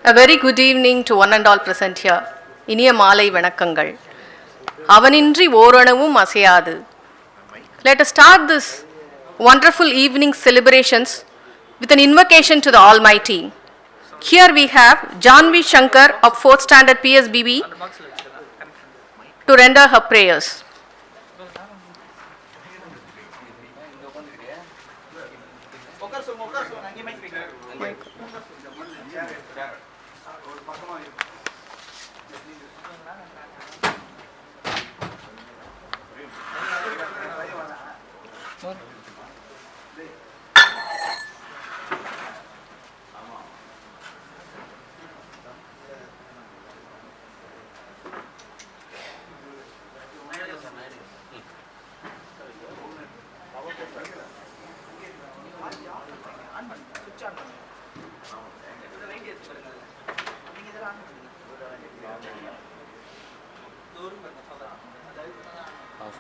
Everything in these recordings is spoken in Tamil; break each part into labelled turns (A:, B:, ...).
A: A very good evening to one and all present here. இனிய மாலை வணக்கங்கள். அவனின்றி ஓரணவும் அசையாது. Let us start this wonderful evening celebrations with an invocation to the Almighty. Here we have Janvi Shankar of 4th Standard PSBB to render her prayers.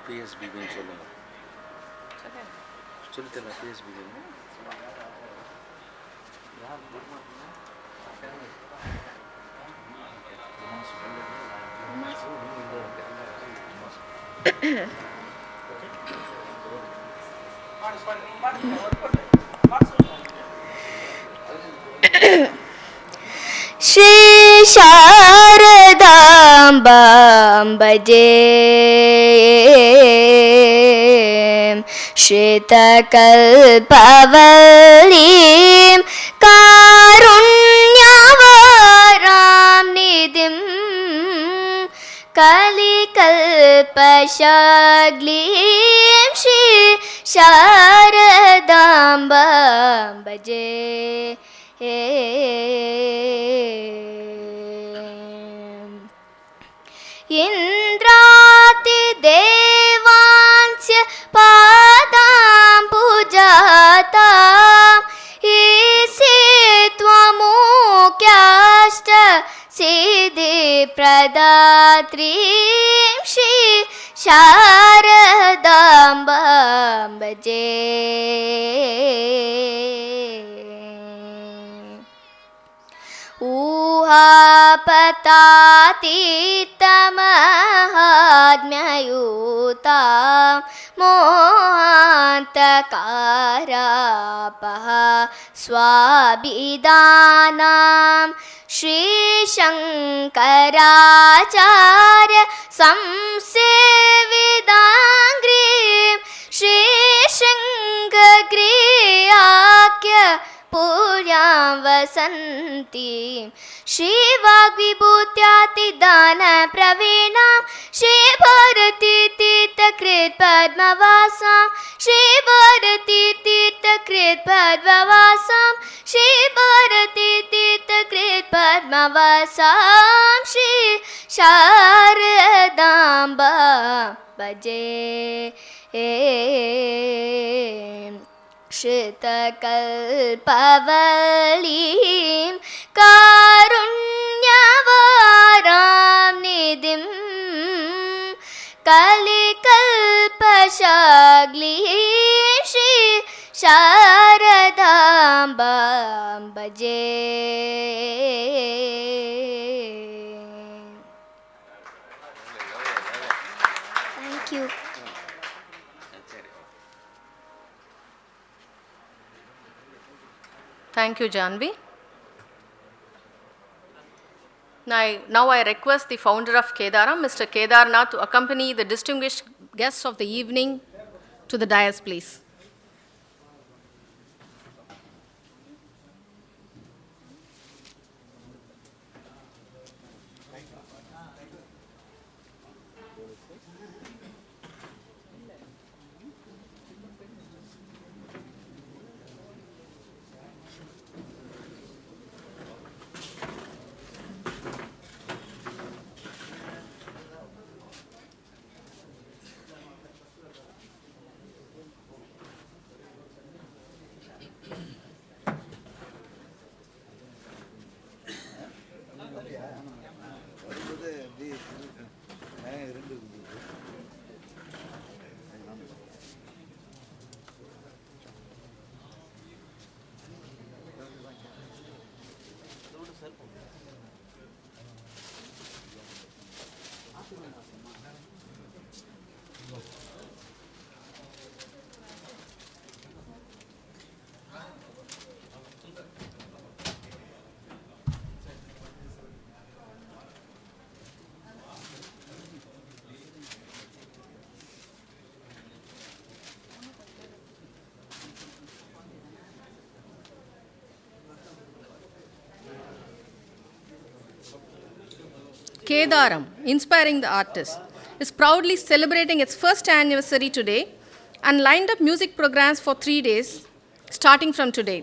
B: PSBB சொல்லுங்க. சொல்லுங்க PSBB.
C: Shri Sharadambam Bhaje Shitakalpavalim Karunyavaram Nidhim Kalikalpashaglim Shri Sharadambam Bhaje Indrati devansya padam pujatam isitvamukyashta siddhi pradatrim Shri Sharadambam Bhaje Uhapatatitamahadmyayutam mohantakarapaha swabhidanam Shri Shankaracharya samsevidangrim Shri Shanghagriyakya Puryam Vasantim Shri Vagvibhutyati Dana Pravinam Shri Bharati Tita Krit Padmavasam Shri Bharati Tita Krit Padmavasam Shri Bharati Tita Krit Padmavasam Shri Sharadamba Bhaje Shitakalpavalim Karunyavaram Nidhim Kalikalpashaglim Shri Sharadambam Bhaje. Thank you.
A: Thank you, Janvi. Now I request the founder of Kedaram, Mr. Kedarnath, to accompany the distinguished guests of the evening to the dais, please. Kedaram, Inspiring the Artist, is proudly celebrating its first anniversary today and lined up music programs for 3 days, starting from today.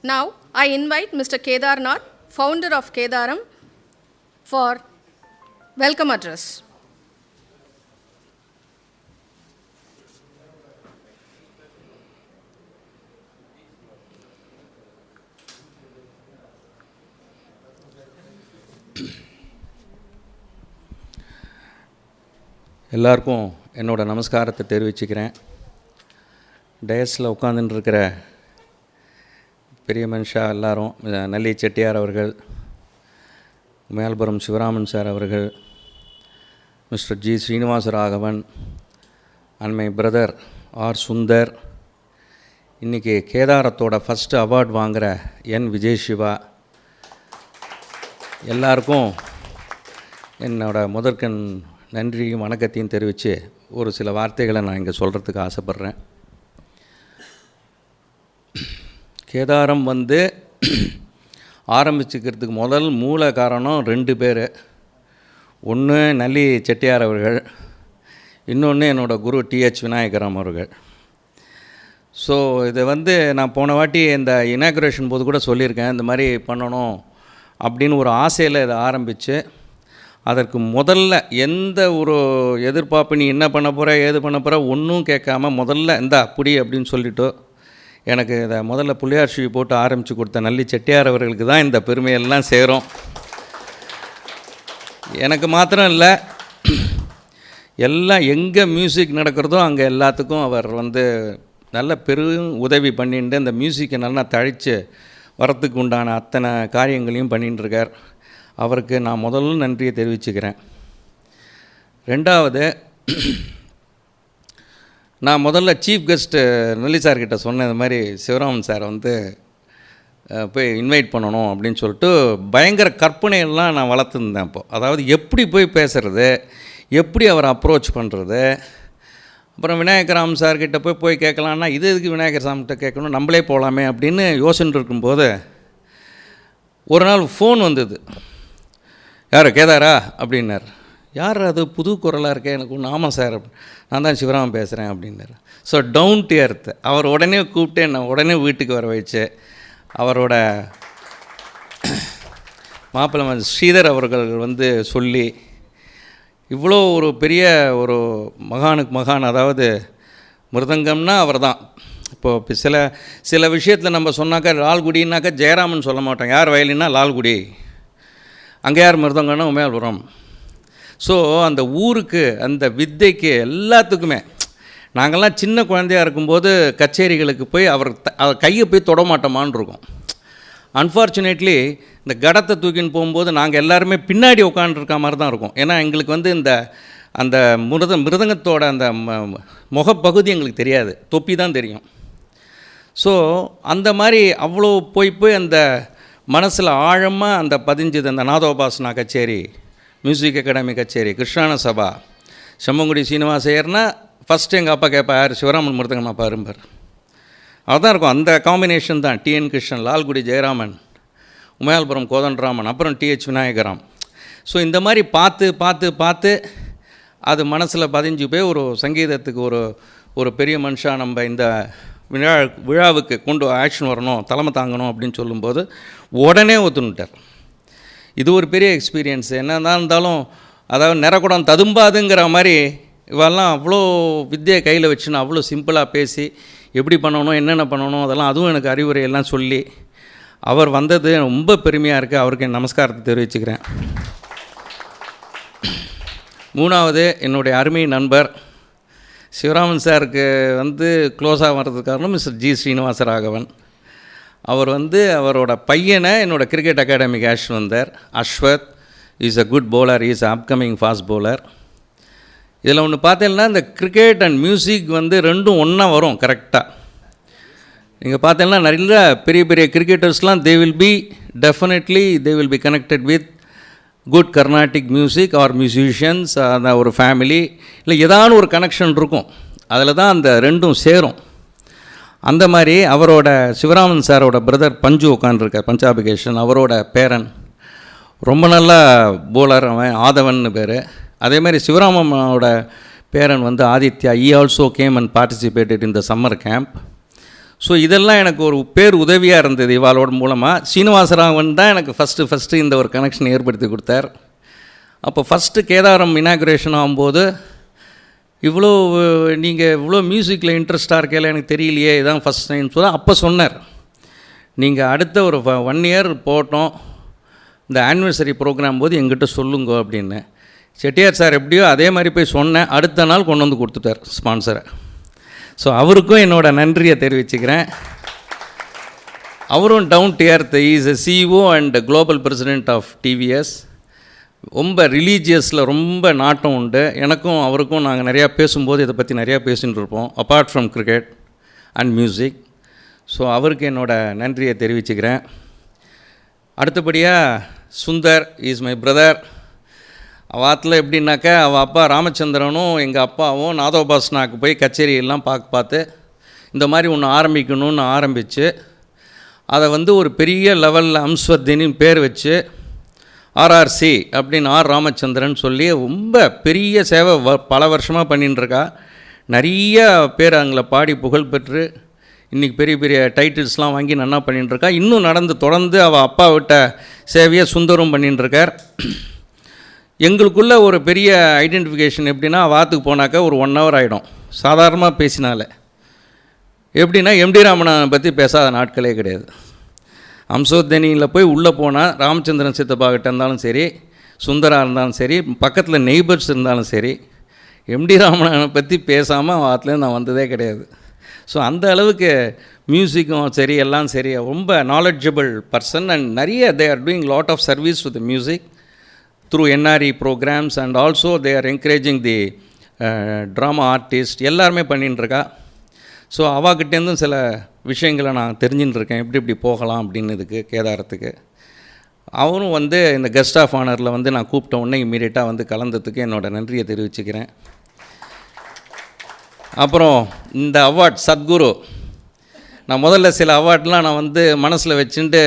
A: Now, I invite Mr. Kedarnath, founder of Kedaram, for welcome address.
B: எல்லாருக்கும் என்னோட நமஸ்காரத்தை தெரிவிச்சுக்கிறேன். டயஸில் உட்காந்துட்டுருக்கிற பெரிய மனுஷா எல்லாரும், நல்லி செட்டியார் அவர்கள், உமையால்புரம் சிவராமன் சார் அவர்கள், mister G Srinivasaraghavan and my brother R.Sundar, இன்றைக்கி கேதாரத்தோட ஃபஸ்ட்டு அவார்ட் வாங்குகிற என் விஜய் சிவா, எல்லாருக்கும் என்னோட முதற்கண் நன்றியும் வணக்கத்தையும் தெரிவித்து ஒரு சில வார்த்தைகளை நான் இங்கே சொல்கிறதுக்கு ஆசைப்பட்றேன். கேதாரம் ஆரம்பிச்சுக்கிறதுக்கு முதல் மூல காரணம் 2 பேர். ஒன்று நல்லி செட்டியார் அவர்கள், இன்னொன்று என்னோடய குரு T.H. விநாயகராம் அவர்கள். ஸோ இதை நான் போன வாட்டி இந்த இனாகுரேஷன் போது கூட சொல்லியிருக்கேன், இந்த மாதிரி பண்ணணும் அப்படின்னு ஒரு ஆசையில் இதை ஆரம்பித்து, அதற்கு முதல்ல எந்த ஒரு எதிர்பார்ப்பு, நீ என்ன பண்ண போகிற ஏது பண்ண போகிற ஒன்றும் கேட்காம முதல்ல இந்தா புடி அப்படின்னு சொல்லிவிட்டு எனக்கு இதை முதல்ல புள்ளியார் ஷூ போட்டு ஆரம்பித்து கொடுத்த நல்லி செட்டியார் அவர்களுக்கு தான் இந்த பெருமையெல்லாம் சேரும். எனக்கு மாத்திரம் இல்லை, எல்லாம் எங்கே மியூசிக் நடக்கிறதோ அங்கே எல்லாத்துக்கும் அவர் நல்ல பெரும் உதவி பண்ணிட்டு இந்த மியூசிக்கை நல்லா தழித்து வரத்துக்கு உண்டான அத்தனை காரியங்களையும் பண்ணிட்டுருக்கார். அவருக்கு நான் முதல்ல நன்றியை தெரிவிச்சுக்கிறேன். ரெண்டாவது, நான் முதல்ல சீஃப் கெஸ்ட்டு நல்லி சார்கிட்ட சொன்னேன், இந்த மாதிரி சிவராமன் சாரை போய் இன்வைட் பண்ணணும் அப்படின்னு சொல்லிட்டு பயங்கர கற்பனையெல்லாம் நான் வளர்த்துருந்தேன். அப்போது அதாவது எப்படி போய் பேசுகிறது, எப்படி அவரை அப்ரோச் பண்ணுறது. அப்புறம் விநாயகராம் சார்கிட்ட போய் கேட்கலான்னா, இது எதுக்கு விநாயகர் சாமிகிட்ட கேட்கணும், நம்மளே போகலாமே அப்படின்னு யோசனை இருக்கும்போது ஒரு நாள் ஃபோன் வந்தது. யார் கேதாரா அப்படின்னார். யார் அது, புது குரலாக இருக்கே எனக்கு ஒன்று. ஆமாம் சார், நான் தான் சிவராமன் பேசுகிறேன் அப்படின்னார். So down to earth. அவர் உடனே கூப்பிட்டு நான் உடனே வீட்டுக்கு வர வச்சு, அவரோட மாப்பிள்ளை ஸ்ரீதர் அவர்கள் சொல்லி, இவ்வளோ ஒரு பெரிய ஒரு மகானுக்கு மகான், அதாவது மிருதங்கம்னா அவர் தான். இப்போது சில விஷயத்தில் நம்ம சொன்னாக்கா லால்குடினாக்கா ஜெயராமன் சொல்ல மாட்டோம், யார் வயலின்னா லால்குடி, அங்கே யார் மிருதங்கன்னா உமையால்புரம். ஸோ அந்த ஊருக்கு, அந்த வித்தைக்கு, எல்லாத்துக்குமே நாங்கள்லாம் சின்ன குழந்தையாக இருக்கும்போது கச்சேரிகளுக்கு போய் அவர் கையை போய் தொடமாட்டோமான்னு இருக்கும். அன்ஃபார்ச்சுனேட்லி இந்த கடத்தை தூக்கின்னு போகும்போது நாங்கள் எல்லாருமே பின்னாடி உட்காந்துருக்க மாதிரி தான் இருக்கும். ஏன்னா எங்களுக்கு இந்த அந்த மிருதங்கத்தோட அந்த முகப்பகுதி எங்களுக்கு தெரியாது, தொப்பி தான் தெரியும். ஸோ அந்த மாதிரி அவ்வளோ போய் அந்த மனசில் ஆழமாக அந்த பதிஞ்சது. அந்த நாதோபாசனா கச்சேரி, மியூசிக் அகாடமி கச்சேரி, கிருஷ்ணான சபா, செம்மங்குடி சீனிவாசையர்னா ஃபஸ்ட்டு எங்கள் அப்பா கேட்பா, யார் சிவராமன் மிருதங்கம்மா பாரும்பார். அதுதான் இருக்கும், அந்த காம்பினேஷன் தான். T.N. கிருஷ்ணன், லால்குடி ஜெயராமன், உமையால்புரம் கோதண்டராமன், அப்புறம் T.H. விநாயகராம். ஸோ இந்த மாதிரி பார்த்து அது மனசில் பதிஞ்சு போய் ஒரு சங்கீதத்துக்கு ஒரு பெரிய மனுஷாக நம்ம இந்த விழாவுக்கு கொண்டு ஆக்ஷன் வரணும், தலைமை தாங்கணும் அப்படின்னு சொல்லும்போது உடனே ஒத்துனுட்டார். இது ஒரு பெரிய எக்ஸ்பீரியன்ஸ். என்ன இருந்தாலும் அதாவது நிறக்குடம் ததும்பாதுங்கிற மாதிரி இவெல்லாம் அவ்வளோ வித்தியை கையில் வச்சுன்னு அவ்வளோ சிம்பிளாக பேசி எப்படி பண்ணணும், என்னென்ன பண்ணணும், அதெல்லாம் அதுவும் எனக்கு அறிவுரையெல்லாம் சொல்லி அவர் வந்தது ரொம்ப பெருமையாக இருக்குது. அவருக்கு என் நமஸ்காரத்தை தெரிவிச்சுக்கிறேன். மூணாவது, என்னுடைய அருமை நண்பர் சிவராமன் சாருக்கு க்ளோஸாக வர்றதுக்கு காரணம் மிஸ்டர் ஜி ஸ்ரீனிவாசராகவன். அவர் அவரோட பையனை என்னோடய கிரிக்கெட் அகாடமிக்கு அழைச்சிட்டு வந்தார். Ashwath is a good bowler, is upcoming fast bowler. இதில் ஒன்று பார்த்தீங்கன்னா, இந்த கிரிக்கெட் அண்ட் மியூசிக் ரெண்டும் ஒன்றா வரும் கரெக்டாக. நீங்கள் பார்த்தீங்கன்னா நிறைய பெரிய பெரிய கிரிக்கெட்டர்ஸ்லாம் they will be connected with good Carnatic music or musicians, அந்த ஒரு ஃபேமிலி இல்லை ஏதான ஒரு கனெக்ஷன் இருக்கும். அதில் தான் அந்த ரெண்டும் சேரும். அந்த மாதிரி அவரோட சிவராமன் சாரோட பிரதர் பஞ்சு உட்காந்துருக்கார், பஞ்சாபிகேஷன், அவரோட பேரன் ரொம்ப நல்ல போலர் அவன், ஆதவன்னு பேர். அதே மாதிரி சிவராமனோட பேரன் வந்து ஆதித்யா, ஈ also came and participated in the summer camp. So இதெல்லாம் எனக்கு ஒரு பேர் உதவியாக இருந்தது இவாளோட மூலமாக. ஸ்ரீனிவாசராகவன் தான் எனக்கு ஃபஸ்ட்டு இந்த ஒரு கனெக்ஷன் ஏற்படுத்தி கொடுத்தார். அப்போ ஃபஸ்ட்டு கேதாரம் இனாகுரேஷன் ஆகும்போது இவ்வளோ நீங்கள் இவ்வளோ மியூசிக்கில் இன்ட்ரெஸ்ட்டாக இருக்கல எனக்கு தெரியலையே, இதான் ஃபஸ்ட் டைம் சொல்ல. அப்போ சொன்னார், நீங்கள் அடுத்த ஒரு 1 இயர் போட்டோம், இந்த ஆனிவர்சரி ப்ரோக்ராம் போது எங்கிட்ட சொல்லுங்க அப்படின்னு. செட்டியார் சார் எப்படியோ அதே மாதிரி போய் சொன்னேன், அடுத்த நாள் கொண்டு வந்து கொடுத்துட்டார் ஸ்பான்சரை. ஸோ அவருக்கும் என்னோடய நன்றியை தெரிவிச்சுக்கிறேன். அவரும் down to earth, is a CEO and global president of TVS. ரொம்ப ரிலீஜியஸில் ரொம்ப நாட்டம் உண்டு. எனக்கும் அவருக்கும் நாங்கள் நிறையா பேசும்போது இதை பற்றி நிறையா பேசிகிட்டு இருப்போம், apart from cricket and music. So அவருக்கு என்னோடய நன்றியை தெரிவிச்சுக்கிறேன். அடுத்தபடியாக சுந்தர் இஸ் மை பிரதர். அவாத்தில் எப்படின்னாக்கா அவள் அப்பா ராமச்சந்திரனும் எங்கள் அப்பாவும் நாதோபாசனாக்கு போய் கச்சேரியெல்லாம் பார்த்து இந்த மாதிரி ஒன்று ஆரம்பிக்கணும்னு ஆரம்பித்து அதை வந்து ஒரு பெரிய லெவலில் ஹம்சத்வனின்னு பேர் வச்சு ஆர்ஆர்சி அப்படின்னு ஆர் ராமச்சந்திரன் சொல்லி ரொம்ப பெரிய சேவை பல வருஷமாக பண்ணிட்டுருக்கா. நிறைய பேர் அங்கே பாடி புகழ் பெற்று இன்றைக்கி பெரிய பெரிய டைட்டில்ஸ்லாம் வாங்கி நல்லா பண்ணிட்டுருக்கா. இன்னும் தொடர்ந்து அவள் அப்பா விட்ட சேவையை சுந்தரும் பண்ணிட்டுருக்கார். எங்களுக்குள்ளே ஒரு பெரிய ஐடென்டிஃபிகேஷன் எப்படின்னா, வாத்துக்கு போனாக்கா ஒரு 1 hour ஆகிடும் சாதாரணமாக பேசினாலே. எப்படின்னா எம்டி ராமனை பற்றி பேசாத நாட்களே கிடையாது. ஹம்சத்வனியில் போய் உள்ளே போனால் ராமச்சந்திரன் சித்தப்பாக்கிட்ட இருந்தாலும் சரி, சுந்தராக இருந்தாலும் சரி, பக்கத்தில் நெய்பர்ஸ் இருந்தாலும் சரி, எம்டி ராமனை பற்றி பேசாமல் வாத்துலேருந்து நான் வந்ததே கிடையாது. ஸோ அந்த அளவுக்கு மியூசிக்கும் சரி எல்லாம் சரி ரொம்ப நாலெட்ஜபிள் பர்சன். அண்ட் நிறைய they are doing lot of service with music through NRE programs and also they are encouraging the drama artist எல்லாருமே பண்ணிட்டுருக்கா. ஸோ அவாக்கிட்டேருந்தும் சில விஷயங்களை நான் தெரிஞ்சுட்டு இருக்கேன், எப்படி போகலாம் அப்படின்னு இதுக்கு கேதாரத்துக்கு. அவரும் வந்து இந்த கெஸ்ட் ஆஃப் ஆனரில் வந்து நான் கூப்பிட்ட உடனே இம்மீடியட்டாக வந்து கலந்ததுக்கு என்னோடய நன்றியை தெரிவிச்சுக்கிறேன். அப்புறம் இந்த அவார்ட் சத்குரு, நான் முதல்ல சில அவார்ட்லாம் நான் வந்து மனசில் வச்சுட்டு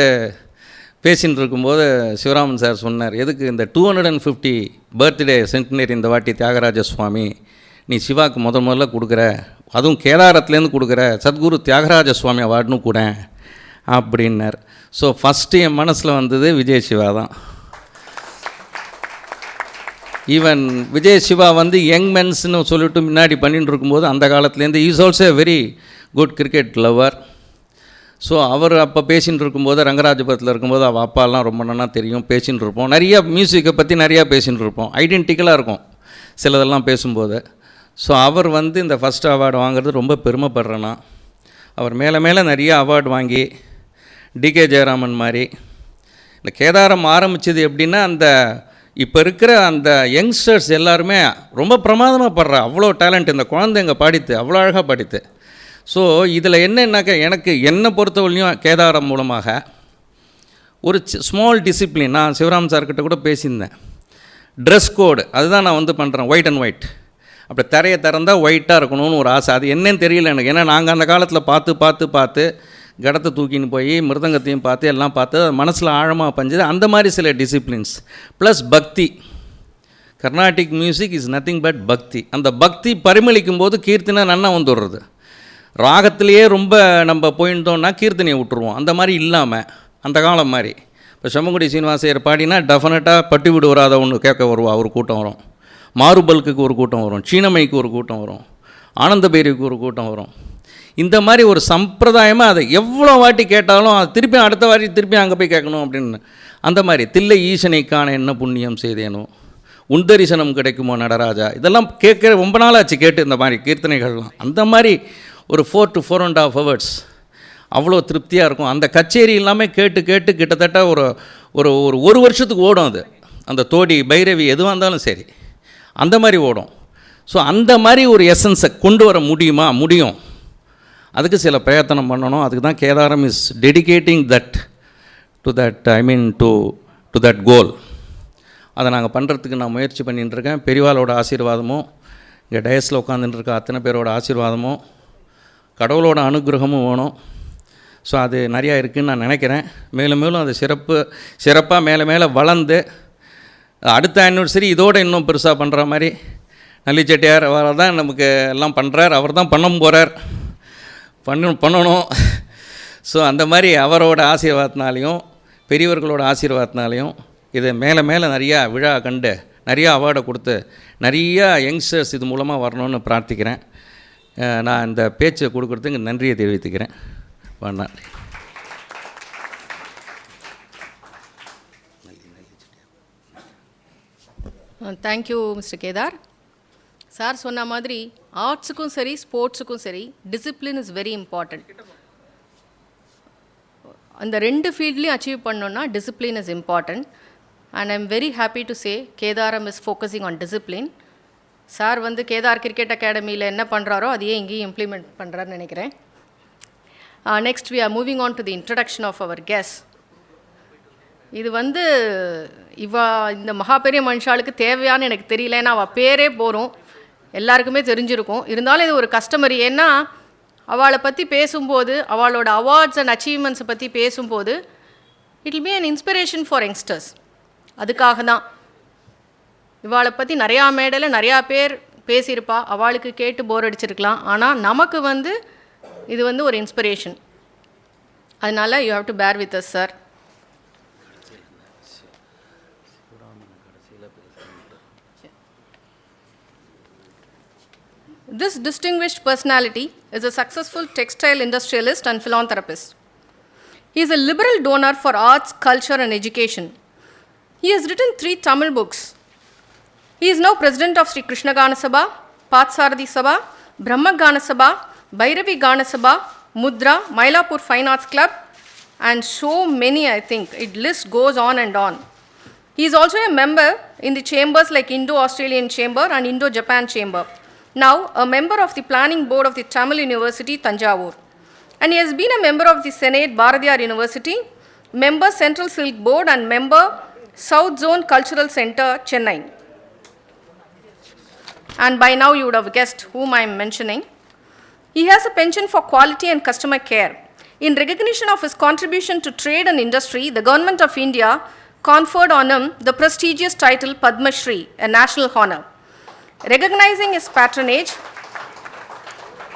B: பேசின்னு இருக்கும்போது சிவராமன் சார் சொன்னார், எதுக்கு இந்த 250 பர்த்டே சென்டினரி இந்த வாட்டி தியாகராஜ சுவாமி நீ சிவாவுக்கு முதல்ல கொடுக்குற, அதுவும் கேதாரத்துலேருந்து கொடுக்குற, சத்குரு தியாகராஜ சுவாமி அவார்டுன்னு கூட அப்படின்னார். ஸோ ஃபஸ்ட்டு என் மனசில் வந்தது விஜய் சிவா தான். ஈவன் விஜய் சிவா வந்து யங் மென்ஸ்னு சொல்லிட்டு முன்னாடி பண்ணிட்டு இருக்கும்போது அந்த காலத்துலேருந்து is also a very good cricket lover. So அவர் அப்போ பேசின்னு இருக்கும்போது ரங்கராஜபுரத்தில் இருக்கும்போது அவள் அப்பாலாம் ரொம்ப நல்லா தெரியும், பேசின்னு இருப்போம். நிறையா மியூசிக்கை பற்றி நிறையா பேசின்னு இருப்போம், ஐடென்டிக்கலாக இருக்கும் சிலதெல்லாம் பேசும்போது. ஸோ அவர் வந்து இந்த ஃபஸ்ட் அவார்டு வாங்குறது ரொம்ப பெருமைப்படுறேன்னா. அவர் மேலே நிறைய அவார்டு வாங்கி டி.கே. ஜெயராமன் மாதிரி இந்த கேதாரம் ஆரம்பித்தது எப்படின்னா, அந்த இப்போ இருக்கிற அந்த யங்ஸ்டர்ஸ் எல்லாருமே ரொம்ப பிரமாதமாக பாடுறா, அவ்வளோ டேலண்ட் இந்த குழந்தைங்க பாடித்து, அவ்வளோ அழகாக பாடித்து. ஸோ இதில் என்னன்னாக்கா எனக்கு என்னை பொறுத்தவரையும் கேதாரம் மூலமாக ஒரு ஸ்மால் டிசிப்ளின், நான் சிவராம் சார்கிட்ட கூட பேசியிருந்தேன், ட்ரெஸ் கோடு அதுதான் நான் வந்து பண்ணுறேன், ஒயிட் அண்ட் ஒயிட். அப்படி தரையை திறந்தால் ஒயிட்டாக இருக்கணும்னு ஒரு ஆசை. அது என்னன்னு தெரியல எனக்கு, ஏன்னா நாங்கள் அந்த காலத்தில் பார்த்து கடத்தை தூக்கின்னு போய் மிருதங்கத்தையும் பார்த்து எல்லாம் பார்த்து மனசில் ஆழமாக பஞ்சது. அந்த மாதிரி சில டிசிப்ளின்ஸ் ப்ளஸ் பக்தி. Carnatic music is nothing but பக்தி. அந்த பக்தி பரிமளிக்கும் போது கீர்த்தனை நன்னா வந்துடுறது. ராகத்திலேயே ரொம்ப நம்ம போயிருந்தோம்னா கீர்த்தனையை விட்டுருவோம். அந்த மாதிரி இல்லாமல் அந்த காலம் மாதிரி இப்போ செம்மங்குடி சீனிவாசையர் பாடினா டெஃபினட்டாக பட்டி விடு வராத ஒன்று கேட்க வருவா, ஒரு கூட்டம் வரும். மாறுபல்குக்கு ஒரு கூட்டம் வரும், சீனமைக்கு ஒரு கூட்டம் வரும், ஆனந்தபேரிக்கு ஒரு கூட்டம் வரும். இந்த மாதிரி ஒரு சம்பிரதாயமாக அதை எவ்வளோ வாட்டி கேட்டாலும் அது திருப்பி அடுத்த வாட்டி திருப்பி அங்கே போய் கேட்கணும் அப்படின்னு. அந்த மாதிரி தில்லை ஈசனைக்கான என்ன புண்ணியம் செய்தேனோ, உண்டரிசனம் கிடைக்குமோ நடராஜா, இதெல்லாம் கேட்க ரொம்ப நாள் ஆச்சு கேட்டு இந்த மாதிரி கீர்த்தனைகள்லாம். அந்த மாதிரி ஒரு 4 to 4.5 hours அவ்வளோ திருப்தியாக இருக்கும். அந்த கச்சேரி எல்லாமே கேட்டு கிட்டத்தட்ட ஒரு வருஷத்துக்கு ஓடும் அது. அந்த தோடி பைரவி எதுவாக இருந்தாலும் சரி அந்த மாதிரி ஓடும். ஸோ அந்த மாதிரி ஒரு எசன்ஸை கொண்டு வர முடியும். அதுக்கு சில பிரயத்தனம் பண்ணணும். அதுக்கு தான் Kedaram is dedicating that to that goal. அதை நாங்கள் பண்ணுறதுக்கு நான் முயற்சி பண்ணிட்டுருக்கேன். பெரியவாளோட ஆசீர்வாதமும், இங்கே டயஸில் உட்காந்துட்டுருக்க அத்தனை பேரோட ஆசீர்வாதமும், கடவுளோட அனுகிரகமும் வேணும். ஸோ அது நிறையா இருக்குதுன்னு நான் நினைக்கிறேன். மேலும் மேலும் அது சிறப்பாக மேலே மேலே வளர்ந்து அடுத்த ஆனிவர்சரி இதோடு இன்னும் பெருசாக பண்ணுற மாதிரி நல்லி செட்டியார் அவர் தான் நமக்கு எல்லாம் பண்ணுறார், அவர் தான் பண்ணணும். ஸோ அந்த மாதிரி அவரோட ஆசீர்வாதத்தினாலையும் பெரியவர்களோட ஆசீர்வாதத்தினாலையும் இது மேலே மேலே நிறையா விழா கண்டு நிறையா அவார்டை கொடுத்து நிறையா யங்ஸ்டர்ஸ் இது மூலமாக வரணும்னு பிரார்த்திக்கிறேன். நான் இந்த பேச்சை கொடுக்குறதுக்கு நன்றியை தெரிவித்துக்கிறேன். நன்றி.
A: Thank you mister Kedar. சார் சொன்ன மாதிரி ஆர்ட்ஸுக்கும் சரி ஸ்போர்ட்ஸுக்கும் சரி டிசிப்ளின் இஸ் வெரி இம்பார்ட்டண்ட். அந்த ரெண்டு ஃபீல்ட்லேயும் அச்சீவ் பண்ணோன்னா discipline is important. And I am very happy to say Kedaram is focusing on discipline. Sir வந்து கேதார் கிரிக்கெட் அகாடமியில் என்ன பண்ணுறாரோ அதையே இங்கேயும் இம்ப்ளிமெண்ட் பண்ணுறாருன்னு நினைக்கிறேன். Next we are moving on to the introduction of our guest. இது வந்து இந்த மகா பெரிய மனுஷாளுக்கு தேவையான்னு எனக்கு தெரியல. ஏன்னா அவள் பேரே போகிறோம் எல்லாருக்குமே தெரிஞ்சிருக்கும். இருந்தாலும் இது ஒரு கஸ்டமரி. ஏன்னா அவளை பற்றி பேசும்போது அவளோட அவார்ட்ஸ் அண்ட் அச்சீவ்மெண்ட்ஸை பற்றி பேசும்போது it will be an inspiration for youngsters. அதுக்காக தான் இவாளை பற்றி நிறையா மேடையில் நிறையா பேர் பேசியிருப்பா. அவளுக்கு கேட்டு போர் அடிச்சிருக்கலாம். ஆனால் நமக்கு வந்து இது வந்து ஒரு இன்ஸ்பிரேஷன். அதனால் you have to bear with us sir. This distinguished personality is a successful textile industrialist and philanthropist. He is a liberal donor for arts, culture and education. He has written 3 Tamil books. He is now president of Sri Krishna Gana Sabha, Pathsarathi Sabha, Brahma Gana Sabha, Bhairavi Gana Sabha, Mudra, Mailapur Fine Arts Club and so many, I think. It list goes on and on. He is also a member in the chambers like Indo-Australian Chamber and Indo-Japan Chamber. Now a member of the planning board of the Tamil University, Tanjavur. And he has been a member of the Senate, Bharatiyar University, member Central Silk Board and member South Zone Cultural Center, Chennai. And by now you would have guessed whom I am mentioning. He has a penchant for quality and customer care. In recognition of his contribution to trade and industry, the Government of India conferred on him the prestigious title Padma Shri, a national honor. Recognizing his patronage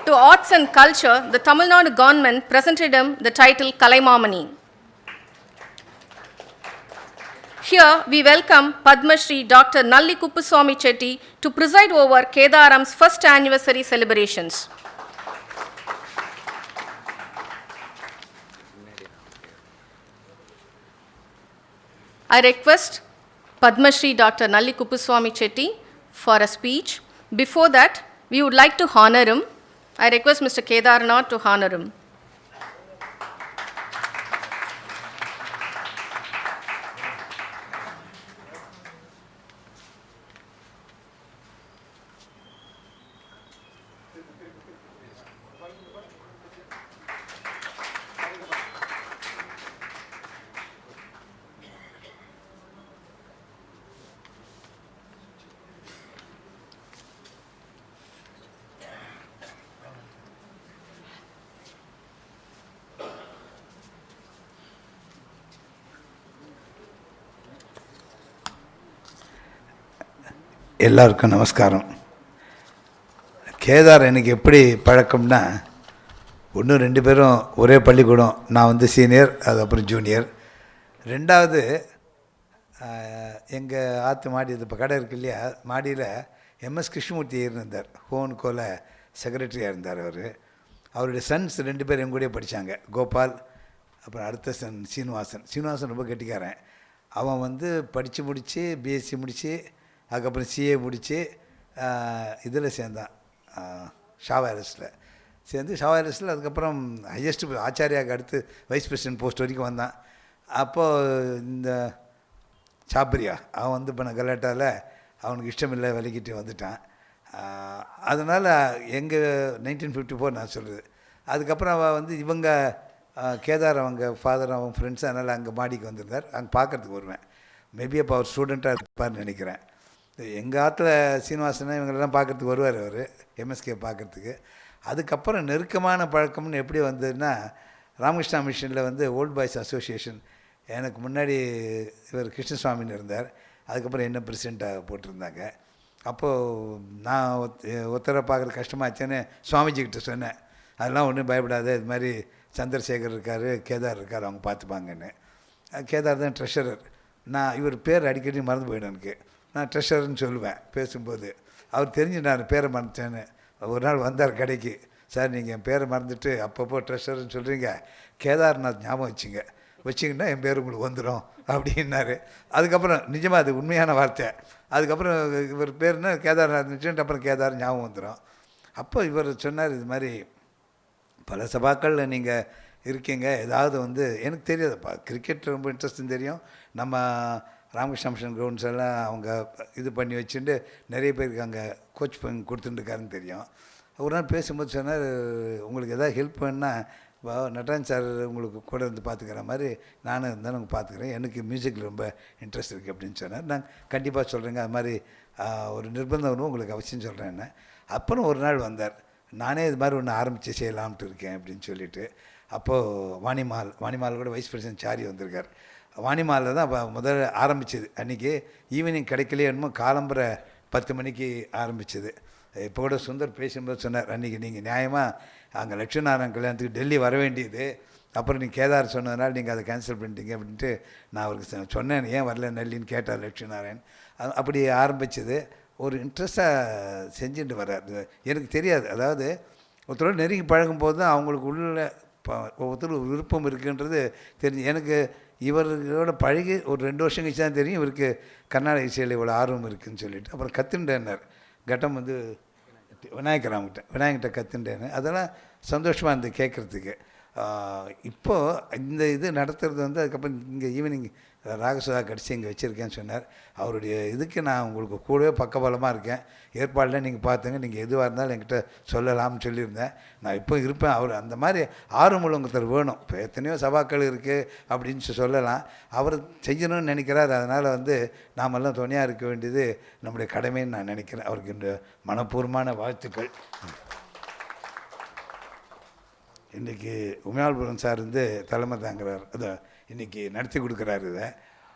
A: to arts and culture, the Tamil Nadu government presented him the title Kalaimamani. Here we welcome Padma Shri Dr. Nalli Kuppuswamy Chetty to preside over Kedaram's first anniversary celebrations. I request Padma Shri Dr. Nalli Kuppuswamy Chetty for a speech. Before that, we would like to honor him. I request Mr. Kedarnath to honor him.
D: எல்லாருக்கும் நமஸ்காரம். கேதார் எனக்கு எப்படி பழக்கம்னா, ஒன்று 2 பேரும் ஒரே பள்ளிக்கூடம். நான் வந்து சீனியர், அதுக்கப்புறம் ஜூனியர். 2வது எங்கள் ஆற்று மாடி, இது இப்போ கடை இருக்கு இல்லையா, மாடியில் எம்எஸ் கிருஷ்ணமூர்த்தி இருந்தார். ஹோன்கோல செக்ரட்டரியாக இருந்தார் அவர். அவருடைய சன்ஸ் 2 பேர் எங்கூடயே படித்தாங்க, கோபால், அப்புறம் அடுத்த சன் சீனிவாசன் ரொம்ப கெட்டிக்காரன். அவன் வந்து படித்து முடித்து பிஎஸ்சி முடித்து அதுக்கப்புறம் சிஏ முடித்து இதில் சேர்ந்தான், ஷாவாரஸில் சேர்ந்து அதுக்கப்புறம் ஹையஸ்ட் ஆச்சாரியாவுக்கு அடுத்து வைஸ் பிரசிடென்ட் போஸ்ட் வரைக்கும் வந்தான். அப்போது இந்த சாப்பிரியா அவன் வந்து பண்ண கலாட்டாவில் அவனுக்கு இஷ்டமில்லை, விலகிட்டு வந்துட்டான். அதனால் எங்கள் 1954 நான் சொல்கிறது. அதுக்கப்புறம் அவள் வந்து இவங்க கேதார் அவங்க ஃபாதர் அவன் ஃப்ரெண்ட்ஸ், அதனால் அங்கே மாடிக்கு வந்திருந்தார். அங்கே பார்க்குறதுக்கு வருவேன். மேபி அப்போ அவர் ஸ்டூடெண்ட்டாக இருப்பார்னு நினைக்கிறேன். எங்கள் ஆற்றுல சீனிவாசனை இவங்களெல்லாம் பார்க்குறதுக்கு வருவார் அவர், எம்எஸ்கே பார்க்குறதுக்கு. அதுக்கப்புறம் நெருக்கமான பழக்கம்னு எப்படி வந்ததுன்னா, ராமகிருஷ்ணா மிஷனில் வந்து ஓல்ட் பாய்ஸ் அசோசியேஷன் எனக்கு முன்னாடி இவர் கிருஷ்ணசுவாமின்னு இருந்தார். அதுக்கப்புறம் என்ன பிரசிடெண்ட்டாக போட்டிருந்தாங்க. அப்போது நான் ஒருத்தரை பார்க்குறது கஷ்டமாச்சுன்னு சுவாமிஜிக்கிட்ட சொன்னேன். அதெல்லாம் ஒன்றும் பயப்படாது, இது மாதிரி சந்திரசேகர் இருக்கார், கேதார் இருக்கார், அவங்க பார்த்துப்பாங்கன்னு. கேதார் தான் ட்ரெஷரர். நான் இவர் பேர் அடிக்கடி மறந்து போயிடும் எனக்கு. நான் ட்ரெஷரர்னு சொல்லுவேன் பேசும்போது. அவர் தெரிஞ்சு நான் பேரை மறந்துட்டேன்னு. ஒரு நாள் வந்தார் கடைக்கு. சார் நீங்கள் என் பேரை மறந்துட்டு அப்பப்போ ட்ரெஷர்னு சொல்கிறீங்க, கேதார்நாத் ஞாபகம் வச்சிங்கன்னா என் பேர் உங்களுக்கு வந்துடும் அப்படின்னாரு. அதுக்கப்புறம் நிஜமாக அது உண்மையான வார்த்தை. அதுக்கப்புறம் இவர் பேர்னா கேதார்நாத் வச்சுட்டு அப்புறம் கேதார் ஞாபகம் வந்துடும். அப்போ இவர் சொன்னார், இது மாதிரி பல சபாக்களில் நீங்கள் இருக்கீங்க, ஏதாவது வந்து எனக்கு தெரியாதுப்பா, கிரிக்கெட் ரொம்ப இன்ட்ரெஸ்ட்னு தெரியும். நம்ம ராமகிருஷ்ண மிஷன் கிரவுண்ட்ஸ் எல்லாம் அவங்க இது பண்ணி வச்சுட்டு நிறைய பேருக்கு அங்கே கோச் பண்ணி கொடுத்துட்டுருக்காருன்னு தெரியும். ஒரு நாள் பேசும்போது சொன்னார், உங்களுக்கு எதாவது ஹெல்ப் பண்ணால் நடராஜன் சார் உங்களுக்கு கூட இருந்து பார்த்துக்கிற மாதிரி நானும் இருந்தாலும் உங்களுக்கு பார்த்துக்கிறேன், எனக்கு மியூசிக்கில் ரொம்ப இன்ட்ரெஸ்ட் இருக்குது அப்படின்னு சொன்னார். நான் கண்டிப்பாக சொல்கிறேங்க, அது மாதிரி ஒரு நிர்பந்தம் ஒன்று உங்களுக்கு அவசியம் சொல்கிறேன்னு. அப்புறம் ஒரு நாள் வந்தார், நானே இது மாதிரி ஒன்று ஆரம்பித்து செய்யலாம்ட்டு இருக்கேன் அப்படின்னு சொல்லிட்டு. அப்போது வாணிமால் கூட வைஸ் பிரசிடென்ட் சாரி வந்திருக்கார். வாணிமாலில் தான் அப்போ முதல்ல ஆரம்பிச்சது. அன்றைக்கி ஈவினிங் கிடைக்கலையே என்னமோ காலம்பரை 10 மணிக்கு ஆரம்பிச்சது. இப்போ கூட சுந்தர் பேசும்போது சொன்னார், அன்றைக்கி நீங்கள் நியாயமாக அங்கே லட்சுமிநாராயணன் கல்யாணத்துக்கு டெல்லி வர வேண்டியது, அப்புறம் நீங்கள் கேதார் சொன்னதுனால நீங்கள் அதை கேன்சல் பண்ணிட்டீங்க அப்படின்ட்டு நான் அவருக்கு சொன்னேன், ஏன் வரல நெல்லின்னு கேட்டார் லட்சுமிநாராயண். அப்படி ஆரம்பித்தது. ஒரு இன்ட்ரெஸ்ட்டாக செஞ்சுட்டு வர்றார். எனக்கு தெரியாது, அதாவது ஒருத்தரோடு நெருங்கி பழகும்போது தான் அவங்களுக்கு உள்ள ஒவ்வொருத்தரும் விருப்பம் இருக்குன்றது தெரிஞ்சு. எனக்கு இவர்களோட பழகி ஒரு 2 வருஷம் கழிச்சு தான் தெரியும் இவருக்கு கர்நாடக இசையில் இவ்வளோ ஆர்வம் இருக்குதுன்னு சொல்லிட்டு. அப்புறம் கற்றுண்டேன்னார். கட்டம் வந்து விநாயகர்கிட்ட கற்றுண்டேன்னு. அதெல்லாம் சந்தோஷமாக இருந்தது கேட்குறதுக்கு. இப்போது இந்த இது நடத்துறது வந்து அதுக்கப்புறம் இங்கே ஈவினிங் ராகசுதா கடிச்சு இங்கே வச்சுருக்கேன்னு சொன்னார். அவருடைய இதுக்கு நான் உங்களுக்கு கூடவே பக்கபலமாக இருக்கேன். ஏற்பாடில் நீங்கள் பார்த்துங்க, நீங்கள் எதுவாக இருந்தாலும் என்கிட்ட சொல்லலாம்னு சொல்லியிருந்தேன். நான் இப்போ இருப்பேன். அவர் அந்த மாதிரி ஆர்வமுள்ளவங்கத்தர் வேணும். இப்போ எத்தனையோ சபாக்கள் இருக்குது அப்படின்னு சொல்லலாம். அவர் செய்யணும்னு நினைக்கிறார். அதனால் வந்து நாமெல்லாம் துணையாக இருக்க வேண்டியது நம்முடைய கடமைன்னு நான் நினைக்கிறேன். அவருக்கு இந்த மனப்பூர்வமான வாழ்த்துக்கள். இன்றைக்கி உமையால்புரம் சார் வந்து தலைமை தாங்கிறார், அதை இன்றைக்கி நடத்தி கொடுக்குறாரு. இதை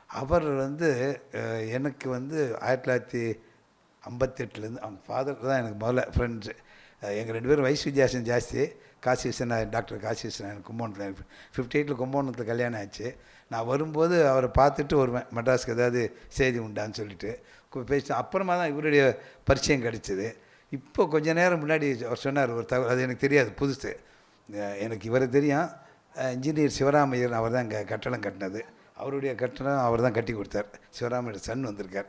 D: அவர் வந்து எனக்கு வந்து 1958 அவங்க ஃபாதர் தான் எனக்கு முதல்ல ஃப்ரெண்ட்ஸு. எங்கள் 2 பேரும் வயசு வித்தியாசம் ஜாஸ்தி. காசிவிஸ்வநாதன், டாக்டர் காசிவிஸ்வநாதன் கும்பகோணத்தில் 58 கும்பகோணத்தில் கல்யாணம் ஆச்சு. நான் வரும்போது அவரை பார்த்துட்டு வருவேன், மெட்ராஸுக்கு ஏதாவது செய்தி உண்டான்னு சொல்லிட்டு பேசி. அப்புறமா தான் இவருடைய பரிச்சயம் கிடைச்சிது. இப்போ கொஞ்ச நேரம் முன்னாடி அவர் சொன்னார் ஒரு தகவல், அது எனக்கு தெரியாது, புதுசு. எனக்கு இவரை தெரியும், இன்ஜினியர் சிவராமையர், அவர் தான் இங்கே கட்டடம் கட்டினது. அவருடைய கட்டடம் அவர் தான் கட்டி கொடுத்தார். சிவராமையோட சன் வந்திருக்கார்.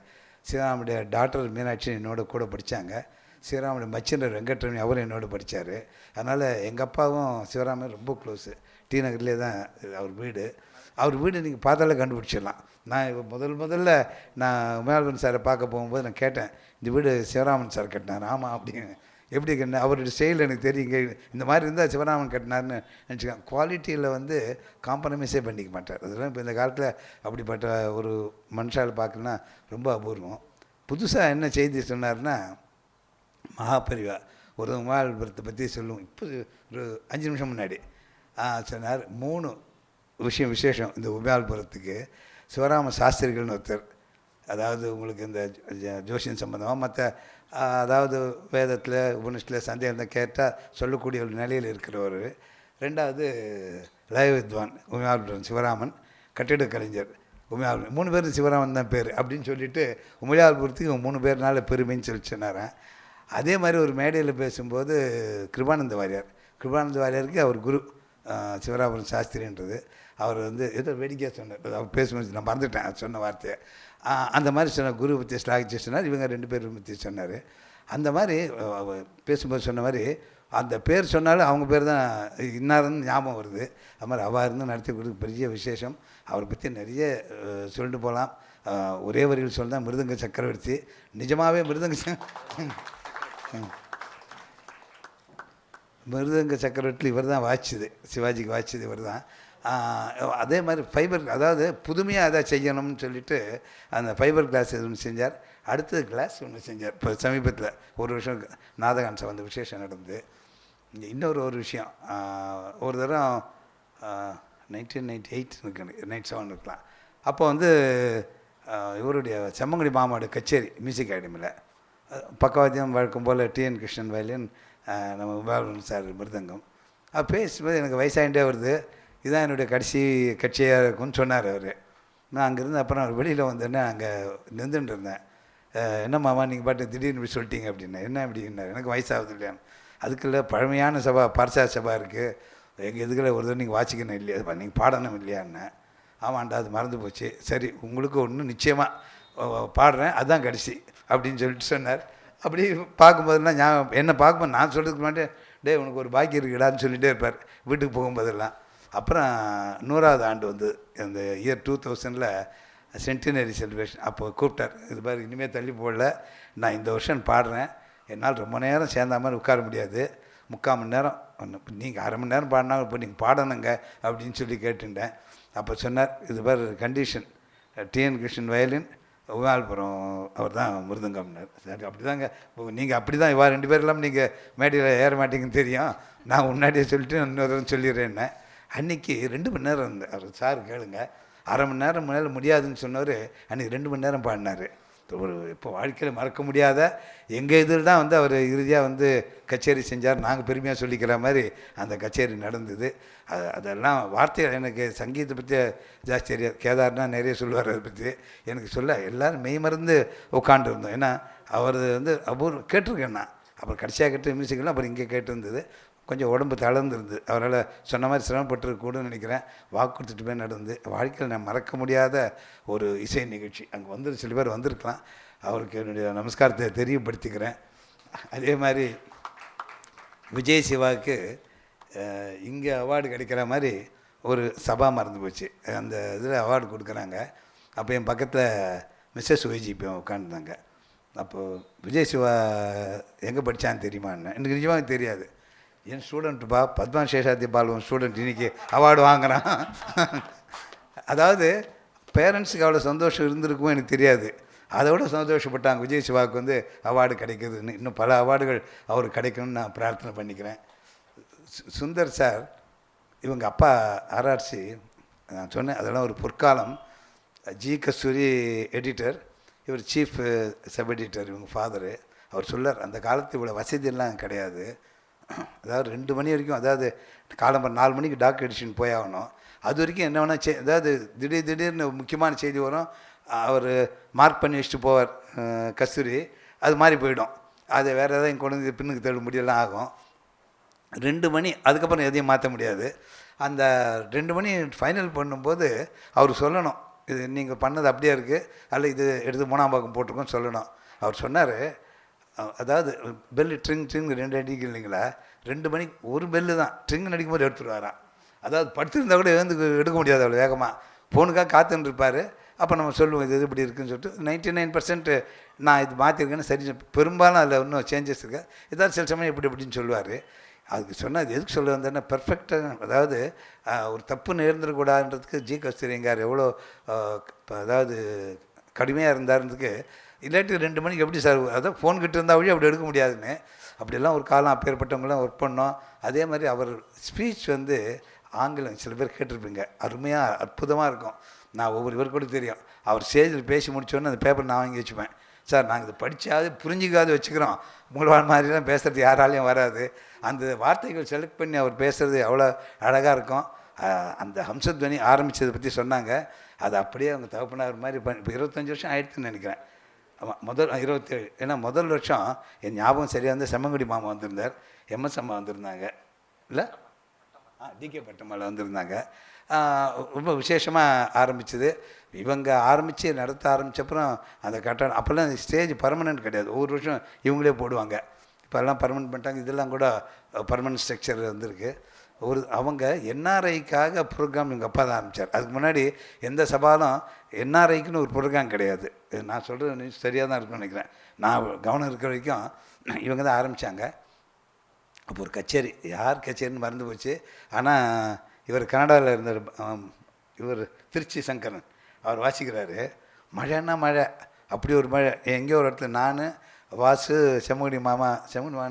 D: சிவராமுடைய டாக்டர் மீனாட்சி என்னோட கூட படித்தாங்க. சிவராமுடைய மச்சினர் வெங்கட்ரமணி அவரும் என்னோட படித்தார். அதனால் எங்கள் அப்பாவும் சிவராமையர் ரொம்ப க்ளோஸு. டி நகர்லேயே தான் அவர் வீடு. அவர் வீடு நீங்கள் பார்த்தாலே கண்டுபிடிச்சிடலாம். நான் முதல்ல நான் உமையால்புரம் சாரை பார்க்க போகும்போது நான் கேட்டேன், இந்த வீடு சிவராமன் சார் கட்டினார். ஆமாம் அப்படின்னு. எப்படி கட்டின, அவருடைய ஸ்டைல் எனக்கு தெரியுங்க, இந்த மாதிரி இருந்தால் சிவராமன் கட்டினார்னு நினச்சிக்கேன். குவாலிட்டியில் வந்து காம்ப்ரமைஸே பண்ணிக்க மாட்டார். அதெல்லாம் இப்போ இந்த காலத்தில் அப்படிப்பட்ட ஒரு மனுஷால் பார்க்கணுன்னா ரொம்ப அபூர்வம். புதுசாக என்ன செய்தி சொன்னார்னா, மகாபரிவா ஒரு உமையால்புரத்தை பற்றி சொல்லுவோம். இப்போ ஒரு 5 நிமிஷம் முன்னாடி சொன்னார், 3 விசேஷம் இந்த உமையால்புரத்துக்கு. சிவராம சாஸ்திரிகள்னு ஒருத்தர், அதாவது உங்களுக்கு இந்த ஜோஷியம் சம்பந்தமாக மற்ற அதாவது வேதத்தில் உபனிஷத்தில் சந்தேகம் தான் கேட்டால் சொல்லக்கூடிய ஒரு நிலையில் இருக்கிறவர். 2வது லய வித்வான் உமையால்புரம் சிவராமன், கட்டிட கலைஞர் உமையால்புரம். 3 பேர் சிவராமன் தான் பேர் அப்படின்னு சொல்லிட்டு உமையால்புரத்துக்கு 3 பேர்னால பெருமைன்னு சொல்லி சொன்னாரேன். அதே மாதிரி ஒரு மேடையில் பேசும்போது கிருபானந்த வாரியாருக்கு அவர் குரு சிவராமன் சாஸ்திரின்றது. அவர் வந்து ஏதோ வேடிக்கையாக சொன்னார். அவர் பேசும்போது நான் மறந்துட்டேன் சொன்ன வார்த்தையை. அந்த மாதிரி சொன்ன குரு பற்றி ஸ்லாகிச்சு சொன்னார். இவங்க 2 பேரும் பற்றி சொன்னார். அந்த மாதிரி பேசும்போது சொன்ன மாதிரி அந்த பேர் சொன்னாலும் அவங்க பேர் தான் இன்னாருன்னு ஞாபகம் வருது. அது மாதிரி அவா இருந்து நடத்தி கொடுக்க பெரிய விசேஷம். அவரை பற்றி நிறைய சொல்லிட்டு போகலாம். ஒரே வரியில் சொன்னால் மிருதங்க சக்கரவர்த்தி. நிஜமாகவே மிருதங்க சக்கரவர்த்தி இவர் தான் வாய்ச்சிது, சிவாஜிக்கு வாய்ச்சிது இவர் தான். அதே மாதிரி ஃபைபர், அதாவது புதுமையாக அதை செய்யணும்னு சொல்லிட்டு அந்த ஃபைபர் கிளாஸ் ஒன்று செஞ்சார். அடுத்தது கிளாஸ் ஒன்று செஞ்சார். இப்போ சமீபத்தில் 1 வருஷம் நாதகான்சம் வந்து விசேஷம் நடந்து. இன்னொரு விஷயம், ஒரு தரம் 1998 இருக்கு, 97 இருக்கலாம். அப்போ வந்து இவருடைய செம்மங்குடி மாமாவோட கச்சேரி மியூசிக் அகாடமியில் பக்கவாத்தியம் வழக்கம் போல் டிஎன் கிருஷ்ணன் வயலின், நம்ம உமாயல்புரம் சார் மிருதங்கம். அது பேசும்போது எனக்கு வயசாகிட்டே வருது, இதுதான் என்னுடைய கடைசி கட்சியாக இருக்கும்னு சொன்னார் அவர். நான் அங்கேருந்து அப்புறம் அவர் வெளியில் வந்தேன்னே அங்கே நின்றுட்டு இருந்தேன். என்ன மாமா நீங்கள் பாட்டு திடீர்னு இப்படி சொல்லிட்டீங்க அப்படின்னா, என்ன அப்படின்னாரு. எனக்கு வயசாகுது இல்லையான்னு. அதுக்குள்ள பழமையான சபா பரிசாத் சபா இருக்குது, எங்கள் இதுக்குள்ள ஒரு தடவை நீங்கள் வாசிக்கணும் இல்லையா, நீங்கள் பாடணும் இல்லையான்னு. ஆமாண்டா அது மறந்து போச்சு, சரி உங்களுக்கு ஒன்று நிச்சயமாக பாடுறேன், அதுதான் கடைசி அப்படின்னு சொல்லிட்டு சொன்னார். அப்படி பார்க்கும்போதெல்லாம் ஞாபகம் என்னை பார்க்கும்போது நான் சொல்கிறதுக்கு முன்னாடி டே உனக்கு ஒரு பாக்கி இருக்குடான்னு சொல்லிகிட்டே இருப்பார் வீட்டுக்கு போகும்போதெல்லாம். அப்புறம் 100வது ஆண்டு வந்து இந்த இயர் 2000 சென்டினரி செலிப்ரேஷன் அப்போ கூப்பிட்டார். இது மாதிரி இனிமேல் தள்ளி போடல, நான் இந்த வருஷம் பாடுறேன், என்னால் ரொம்ப நேரம் சேர்ந்த மாதிரி உட்கார முடியாது, 3/4 மணி நேரம் ஒன்று நீங்கள் 1/2 மணி நேரம் பாடினா இப்போ நீங்கள் பாடணுங்க அப்படின்னு சொல்லி கேட்டுட்டேன். அப்போ சொன்னார், இது மாதிரி கண்டிஷன் டிஎன் கிருஷ்ணன் வயலின், உமாயல்புரம் அவர் தான் மிருதங்கம்னார். சரி அப்படி தாங்க, நீங்கள் அப்படி தான் இவா 2 பேர் இல்லாமல் நீங்கள் மேடையில் ஏற மாட்டீங்கன்னு தெரியும், நான் முன்னாடியே சொல்லிட்டு இன்னொரு சொல்லிடுறேன்னு. அன்றைக்கி 2 மணி நேரம் இருந்தேன். அவர் சார் கேளுங்க, 1/2 மணி நேரம் முன்னால் முடியாதுன்னு சொன்னவர் அன்றைக்கி 2 மணி நேரம் பாடினார். ஒரு இப்போ வாழ்க்கையில் மறக்க முடியாத எங்கள் இதில் தான் வந்து அவர் இறுதியாக வந்து கச்சேரி செஞ்சார். நாங்கள் பெருமையாக சொல்லிக்கிற மாதிரி அந்த கச்சேரி நடந்தது. அதெல்லாம் வார்த்தைகள் எனக்கு சங்கீதத்தை பற்றி ஜாஸ்தி தெரியாது. கேதார்னா நிறைய சொல்லுவார் அதை பற்றி. எனக்கு சொல்ல எல்லோரும் மெய் மறந்து உட்காண்டிருந்தோம். ஏன்னா அவர் வந்து அபூர்வம் கேட்டிருக்கேன்னா, அப்புறம் கடைசியாக கேட்டு மியூசிக்கெல்லாம் அப்புறம் இங்கே கேட்டிருந்தது. கொஞ்சம் உடம்பு தளர்ந்துருது, அவரால் சொன்ன மாதிரி சிரமப்பட்டுருக்கூடன்னு நினைக்கிறேன். வாக்கு கொடுத்துட்டு போய் நடந்து வாழ்க்கையில் நான் மறக்க முடியாத ஒரு இசை நிகழ்ச்சி. அங்கே வந்து சில பேர் வந்திருக்கலாம், அவருக்கு என்னுடைய நமஸ்காரத்தை தெரியப்படுத்திக்கிறேன். அதே மாதிரி விஜய் சிவாவுக்கு இங்கே அவார்டு கிடைக்கிற மாதிரி ஒரு சபா மறந்து போச்சு, அந்த இதில் அவார்டு கொடுக்குறாங்க. அப்போ என் பக்கத்தில் மிஸ்ஸஸ் ஒய்ஜிபி உட்காந்துருந்தாங்க. அப்போது விஜய் சிவா எங்கே படித்தான்னு தெரியுமான்னு எனக்கு நிஜமாக தெரியாது. என் ஸ்டூடெண்ட்டுப்பா பத்மா சேஷாத்தி பால்வன் ஸ்டூடெண்ட் இன்றைக்கி அவார்டு வாங்குகிறான். அதாவது பேரண்ட்ஸுக்கு அவ்வளோ சந்தோஷம் இருந்திருக்கும் எனக்கு தெரியாது, அதை விட சந்தோஷப்பட்டாங்க விஜய் சிவாவுக்கு வந்து அவார்டு கிடைக்குதுன்னு. இன்னும் பல அவார்டுகள் அவருக்கு கிடைக்கணும்னு நான் பிரார்த்தனை பண்ணிக்கிறேன். சுந்தர் சார் இவங்க அப்பா ஆர்ஆர்சி, நான் சொன்னேன் அதெல்லாம் ஒரு பொற்காலம். ஜி கஸ்தூரி எடிட்டர், இவர் சீஃப் சப் எடிட்டர் இவங்க ஃபாதரு. அவர் சொல்லார், அந்த காலத்து இவ்வளோ வசதியெல்லாம் கிடையாது, அதாவது 2 மணி வரைக்கும், அதாவது காலம்பரம் 4 மணிக்கு டாக்டர் எடிஷன் போயாகணும். அது வரைக்கும் என்ன வேணால் அதாவது திடீர்னு முக்கியமான செய்தி வரும், அவர் மார்க் பண்ணி வச்சுட்டு போவார் கஸ்தூரி, அது மாதிரி போயிடும். அது வேறு எதாவது கொண்டு வந்து பின்னுக்கு தள்ள முடியலாம் ஆகும். 2 மணி அதுக்கப்புறம் எதையும் மாற்ற முடியாது. அந்த 2 மணி ஃபைனல் பண்ணும்போது அவர் சொல்லணும், இது நீங்கள் பண்ணது அப்படியே இருக்குது, அல்ல இது எடுத்து 3ஆம் பாகம் போட்டிருக்கோன்னு சொல்லணும். அவர் சொன்னார், அதாவது பெல்லு ட்ரிங் ட்ரிங் 2 அடிக்கு இல்லைங்களா, 2 மணிக்கு ஒரு பெல்லு தான் ட்ரிங்கு அடிக்கும்போது எடுத்துருவாராம். அதாவது படுத்துருந்தா கூட எழுந்து எடுக்க முடியாது அவ்வளோ வேகமாக, ஃபோனுக்காக காத்துன்னு இருப்பார். அப்போ நம்ம சொல்லுவோம் இது இப்படி இருக்குதுன்னு சொல்லிட்டு 99% நான் இது மாற்றிருக்கேன்னு சரி, பெரும்பாலும் அதில் இன்னும் சேஞ்சஸ் இருக்குது, ஏதாவது சில சமயம் இப்படி இப்படின்னு சொல்லுவார். அதுக்கு சொன்னால் அது எதுக்கு சொல்ல வந்தேன்னா பெர்ஃபெக்டாக, அதாவது ஒரு தப்பு நேர்ந்துடக்கூடாதுன்றதுக்கு ஜி கஸ்தூரிங்கார் எவ்வளோ அதாவது கடுமையாக இருந்தாருன்றதுக்கு. இல்லாட்டி 2 மணிக்கு எப்படி சார், அதான் ஃபோன் கிட்ட இருந்தால் வழி அப்படி எடுக்க முடியாதுன்னு. அப்படியெல்லாம் ஒரு காலம் அப்பேற்பட்டவங்களாம் ஒர்க் பண்ணோம். அதே மாதிரி அவர் ஸ்பீச் வந்து ஆங்கிலம் சில பேர் கேட்டிருப்பீங்க, அருமையாக அற்புதமாக இருக்கும். நான் ஒவ்வொரு பேர் கூட தெரியும், அவர் ஸ்டேஜில் பேசி முடிச்சோன்னே அந்த பேப்பர் நான் வாங்கி வச்சுப்பேன். சார் நாங்கள் இதை படித்தாது புரிஞ்சிக்காது வச்சுக்கிறோம், உங்களோட மாதிரிலாம் பேசுகிறது யாராலையும் வராது. அந்த வார்த்தைகள் செலக்ட் பண்ணி அவர் பேசுகிறது அவ்வளோ அழகாக இருக்கும். அந்த ஹம்சத்வனி ஆரம்பித்ததை பற்றி சொன்னாங்க, அது அப்படியே அவங்க தகப்பனார் மாதிரி இப்போ 25 வருஷம் ஆயிடுச்சுன்னு நினைக்கிறேன். ஆமாம், முதல் 27. ஏன்னா முதல் வருஷம் என் ஞாபகம் சரியாக வந்து செம்மங்குடி மாமா வந்திருந்தார், எம்எஸ் அம்மா வந்திருந்தாங்க, இல்லை டிகே பட்டம்மாவில் வந்திருந்தாங்க. ரொம்ப விசேஷமாக ஆரம்பிச்சது. இவங்க ஆரம்பித்து நடத்த ஆரம்பித்தப்புறம் அந்த கட்டணம் அப்போல்லாம் ஸ்டேஜ் பர்மனெண்ட் கிடையாது, ஒவ்வொரு வருஷம் இவங்களே போடுவாங்க. இப்போல்லாம் பர்மனெண்ட் பண்ணிட்டாங்க, இதெல்லாம் கூட பர்மனெண்ட் ஸ்ட்ரக்சர் வந்திருக்கு. அவங்க என்ஆர்ஐக்காக ப்ரோக்ராம் எங்கள் அப்பா தான் ஆரம்பித்தார். அதுக்கு முன்னாடி எந்த சபாலும் என்ஆர்ஐக்குன்னு ஒரு ப்ரோக்ராம் கிடையாது. நான் சொல்கிறது நியூஸ் சரியாக தான் இருக்குன்னு நினைக்கிறேன், நான் கவனம் இருக்கிற வரைக்கும் இவங்க தான் ஆரம்பித்தாங்க. அப்போ ஒரு கச்சேரி, யார் கச்சேரின்னு மறந்து போச்சு, ஆனால் இவர் கனடாவில் இருந்தார், இவர் திருச்சி சங்கரன், அவர் வாசிக்கிறாரு. மழைன்னா மழை, அப்படி ஒரு மழை. எங்கேயோ ஒரு இடத்துல நான் வாசு செம்மங்குடி மாமா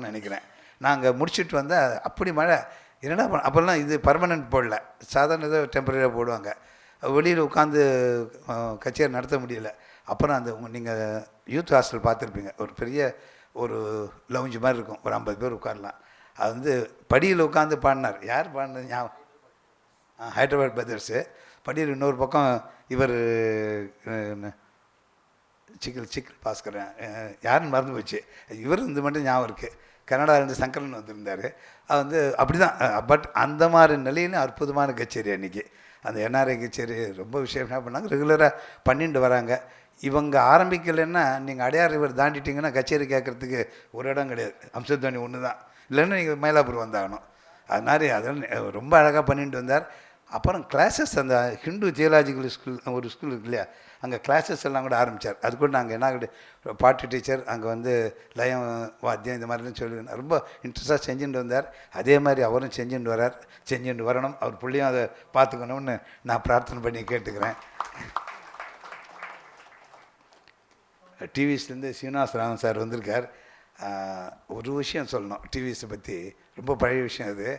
D: நினைக்கிறேன், நாங்கள் முடிச்சுட்டு வந்தால் அப்படி மழை. என்னடா அப்போல்லாம் இது பர்மனெண்ட் போடல, சாதாரண ஏதோ டெம்பரரியாக போடுவாங்க. வெளியில் உட்காந்து கச்சேரி நடத்த முடியல. அப்புறம் அந்த நீங்கள் யூத் ஹாஸ்டல் பார்த்துருப்பீங்க, ஒரு பெரிய ஒரு லவுஞ்சு மாதிரி இருக்கும், ஒரு 50 பேர் உட்காரலாம். அது வந்து படியில் உட்காந்து பாடினார். யார் பாடினது ஞாபகம்? ஹைதராபாத் பிரதர்ஸு. படியில் இன்னொரு பக்கம் இவர் சிக்கல் பாஸ்கரன், யாருன்னு மறந்து போச்சு, இவர் இந்த மட்டும் ஞாபகம் இருக்குது. கன்னடாவிலேருந்து சங்கரன் வந்திருந்தார். அது வந்து அப்படி தான். பட் அந்த மாதிரி நிலையிலும் அற்புதமான கச்சேரி அன்றைக்கி. அந்த என்ஆர்ஐ கச்சேரி ரொம்ப விஷயம் என்ன பண்ணாங்க, ரெகுலராக பண்ணிட்டு வராங்க. இவங்க ஆரம்பிக்கலைன்னா நீங்கள் அடையார் ரிவர் தாண்டிட்டிங்கன்னா கச்சேரி கேட்குறதுக்கு ஒரு இடம் கிடையாது. ஹம்சத்வானி ஒன்று தான், இல்லைன்னா நீங்கள் மயிலாப்பூர் வந்தாகணும். அது மாதிரி அதெல்லாம் ரொம்ப அழகாக பண்ணிட்டு வந்தார். அப்புறம் கிளாஸஸ், அந்த ஹிந்து தியாலஜிக்கல் ஸ்கூல் ஒரு ஸ்கூல் இருக்கு இல்லையா, அங்கே கிளாஸஸ் எல்லாம் கூட ஆரம்பித்தார். அது கூட நாங்கள் என்ன பாட்டு டீச்சர், அங்கே வந்து லயம் வாத்தியம் இந்த மாதிரிலாம் சொல்லி ரொம்ப இன்ட்ரெஸ்டாக செஞ்சுட்டு வந்தார். அதே மாதிரி அவரும் செஞ்சுட்டு வரணும். அவர் பிள்ளையும் அதை பார்த்துக்கணும்னு நான் பிரார்த்தனை பண்ணி கேட்டுக்கிறேன். டிவிஸ்லேருந்து ஸ்ரீனிவாசராகவன் சார் வந்திருக்கார். ஒரு விஷயம் சொல்லணும் டிவிஸை பற்றி, ரொம்ப பழைய விஷயம் அது,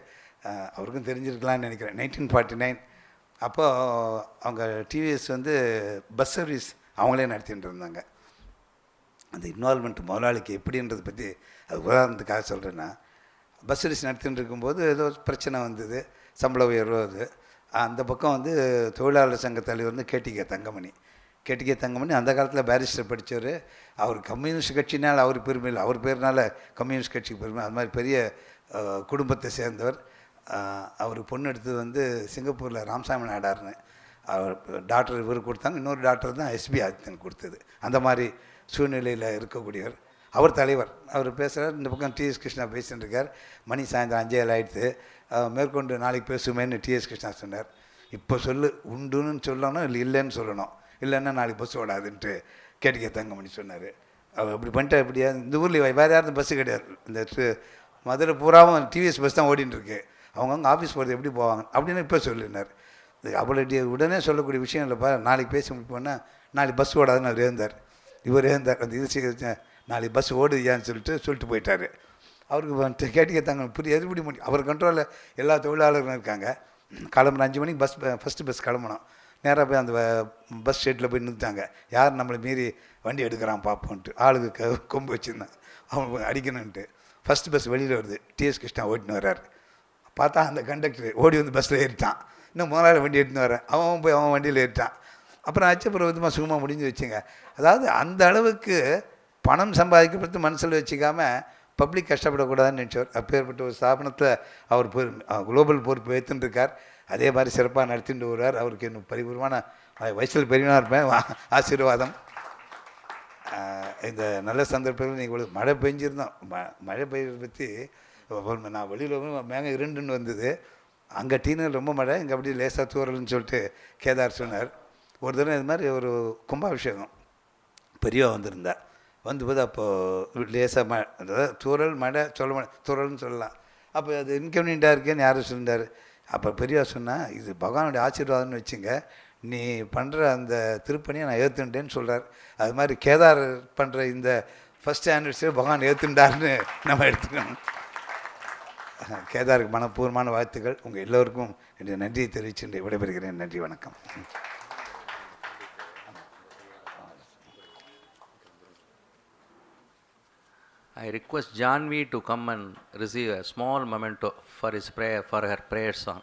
D: அவருக்கும் தெரிஞ்சிருக்கலான்னு நினைக்கிறேன். 1949 அப்போது அவங்க டிவிஎஸ் வந்து பஸ் சர்வீஸ் அவங்களே நடத்திட்டு இருந்தாங்க. அந்த இன்வால்மெண்ட் முதலாளிக்கு எப்படின்றதை பற்றி அது உதாரணத்துக்காக சொல்கிறேன்னா, பஸ் சர்வீஸ் நடத்திட்டு இருக்கும்போது ஏதோ பிரச்சனை வந்தது, சம்பள உயர்வு. அது அந்த பக்கம் வந்து தொழிலாளர் சங்க தலைவர் வந்து கேடிகே தங்கமணி அந்த காலத்தில் பேரிஸ்டர் படித்தவர். அவர் கம்யூனிஸ்ட் கட்சினால் அவர் பெருமை இல்லை, அவர் பேர்னால கம்யூனிஸ்ட் கட்சிக்கு பெருமை. அது மாதிரி பெரிய குடும்பத்தை சேர்ந்தவர். அவருக்கு பொண்ணு எடுத்தது வந்து சிங்கப்பூரில் ராமசாமி நாடார்னு அவர் டாக்டர் இவர் கொடுத்தாங்க. இன்னொரு டாக்டர் தான் எஸ்பி ஆதித்தன் கொடுத்தது. அந்த மாதிரி சூழ்நிலையில் இருக்கக்கூடியவர். அவர் தலைவர். அவர் பேசுகிறார், இந்த பக்கம் டிஎஸ் கிருஷ்ணா பேசிட்டு இருக்கார். மணி சாயந்தரம் 5:07 ஆகிடுது. மேற்கொண்டு நாளைக்கு பேசுமேன்னு டிஎஸ் கிருஷ்ணா சொன்னார். இப்போ சொல்லு, உண்டுன்னு சொல்லணும், இல்லை இல்லைன்னு சொல்லணும், இல்லைன்னா நாளைக்கு பஸ் ஓடாதுன்ட்டு கேடிகே தங்கமணி சொன்னார். அவர் அப்படி பண்ணிட்டா எப்படியா, இந்த ஊரில் வேறு யாரும் பஸ்ஸு கிடையாது, இந்த மதுரை பூராவும் டிவிஎஸ் பஸ் தான் ஓடின்னு இருக்கு, அவங்கவுங்க ஆஃபீஸ் போகிறது எப்படி போவாங்க அப்படின்னு இப்போ சொல்லினார். அவ்வளோ உடனே சொல்லக்கூடிய விஷயம் இல்லைப்பா, நாளைக்கு பேசி முடிப்போன்னா நாளைக்கு பஸ் ஓடாதுன்னு அவர் இருந்தார். அந்த இது நாளைக்கு பஸ் ஓடுதியான்னு சொல்லிட்டு போயிட்டார். அவருக்கு கேட்டிக்க தாங்க எப்படி முடியும், அவர் கண்ட்ரோலில் எல்லா தொழிலாளர்களும் இருக்காங்க. கிளம்புற 5 மணிக்கு ஃபஸ்ட்டு பஸ் கிளம்பணும். நேராக போய் அந்த பஸ் ஷெட்டில் போய் நிறுத்தாங்க. யார் நம்மளை மீறி வண்டி எடுக்கிறான் பார்ப்போன்ட்டு, ஆளுக்கு கொம்பு வச்சுருந்தாங்க, அவங்க அடிக்கணுன்ட்டு. ஃபஸ்ட்டு பஸ் வெளியில் வருது, டிஎஸ் கிருஷ்ணா ஓட்டின்னு வர்றார். பார்த்தா அந்த கண்டக்டர் ஓடி வந்து பஸ்ஸில் ஏறிட்டான். இன்னும் முதலாளி வண்டி எடுத்துன்னு வரேன், அவன் போய் அவன் வண்டியில் ஏறிட்டான். அப்புறம் அச்சப்புறம் விதமாக சுகமாக முடிஞ்சு வச்சுங்க. அதாவது அந்த அளவுக்கு பணம் சம்பாதிக்கப்படுத்து மனசில் வச்சுக்காமல் பப்ளிக் கஷ்டப்படக்கூடாதுன்னு நினச்சவர். அப்பேற்பட்ட ஒரு ஸ்தாபனத்தில் அவர் குளோபல் பொறுப்பு வைத்துன்னு இருக்கார். அதே மாதிரி சிறப்பாக நடத்திட்டு வருவார். அவருக்கு இன்னும் பரிபூர்வமான வயசில் பெரியவனாக இருப்பேன், ஆசீர்வாதம். இந்த நல்ல சந்தர்ப்பத்தில் நீங்கள் மழை பெஞ்சிருந்தோம். மழை பெய்யறதை பற்றி நான் வெளியில் மேகம் இருண்டுன்னு வந்தது. அங்கே டீனர் ரொம்ப மழை, இங்கே அப்படி லேசாக தூரல்னு சொல்லிட்டு கேதார் சொன்னார். ஒரு தடவை இது மாதிரி ஒரு கும்பாபிஷேகம் பெரியவா வந்திருந்தா, வந்தபோது அப்போது லேசாக மழை, அதாவது தூரல் மழை தூரல்னு சொல்லலாம். அப்போ அது இன்கன்வீனியண்ட்டாக இருக்கேன்னு யாரும் சொல்லிட்டார். அப்போ பெரியவா சொன்னால், இது பகவானுடைய ஆசீர்வாதம்னு வச்சுங்க, நீ பண்ணுற அந்த திருப்பணியை நான் ஏற்றுட்டேன்னு சொல்கிறார். அது மாதிரி கேதார் பண்ணுற இந்த ஃபஸ்ட் ஆனிவர்சரி பகவான் ஏற்றுண்டார்னு நம்ம எடுத்துக்கணும். கேதாருக்கு மனப்பூர்வமான வாழ்த்துக்கள். உங்கள் எல்லோருக்கும் என்னுடைய நன்றியை தெரிவித்து விடைபெறுகிறேன். நன்றி, வணக்கம்.
B: I request Janvi to come and receive a small memento for his prayer, for her prayer song.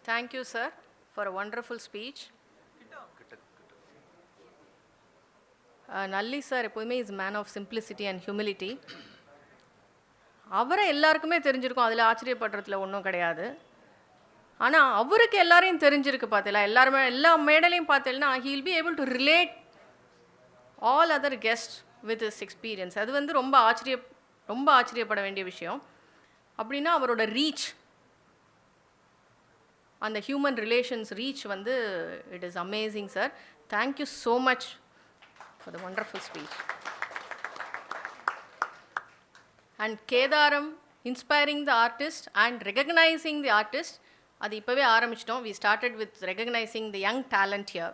A: Thank you, sir, for a wonderful speech. Nalli sir எப்போதுமே is man of simplicity and humility. அவரை எல்லாருக்குமே தெரிஞ்சிருக்கும், அதில் ஆச்சரியப்படுறதுல ஒன்றும் கிடையாது. ஆனால் அவருக்கு எல்லாரையும் தெரிஞ்சிருக்கு பார்த்தீங்களா, எல்லாருமே எல்லா மேடலையும் பார்த்தீங்கன்னா he will be able to relate all other guests with his experience. அது வந்து ரொம்ப ஆச்சரியப்பட வேண்டிய விஷயம். அப்படின்னா அவரோட reach and the human relations reach வந்து it is amazing, sir. Thank you so much for the wonderful speech. And Kedaram, inspiring the artist and recognizing the artist, அது இப்போவே ஆரம்பிச்சிட்டோம். We started with recognizing the young talent here.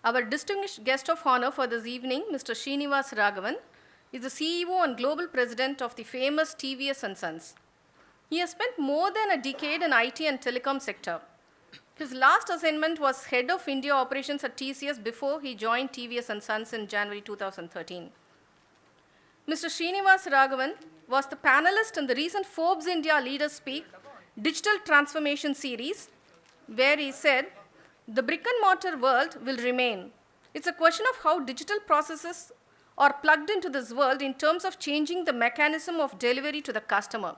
A: Our distinguished guest of honor for this evening, Mr. Srinivasaraghavan, is the CEO and Global President of the famous TVS & Sons. He has spent more than a decade in IT and telecom sector. His last assignment was Head of India Operations at TCS before he joined TVS & Sons in January 2013. Mr. Srinivasaraghavan was the panelist in the recent Forbes India Leaders Speak Digital Transformation Series, where he said, "The brick and mortar world will remain. It's a question of how digital processes are plugged into this world in terms of changing the mechanism of delivery to the customer."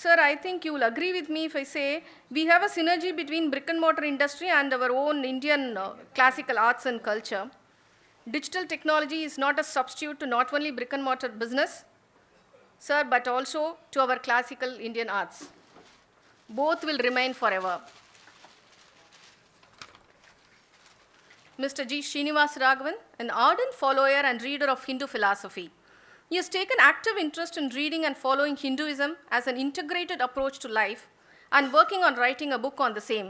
A: Sir, I think you will agree with me if I say we have a synergy between brick and mortar industry and our own Indian classical arts and culture. Digital technology is not a substitute to not only brick and mortar business, sir, but also to our classical Indian arts. Both will remain forever. Mr. G. Srinivasaraghavan, an ardent follower and reader of Hindu philosophy. He has taken active interest in reading and following Hinduism as an integrated approach to life and working on writing a book on the same.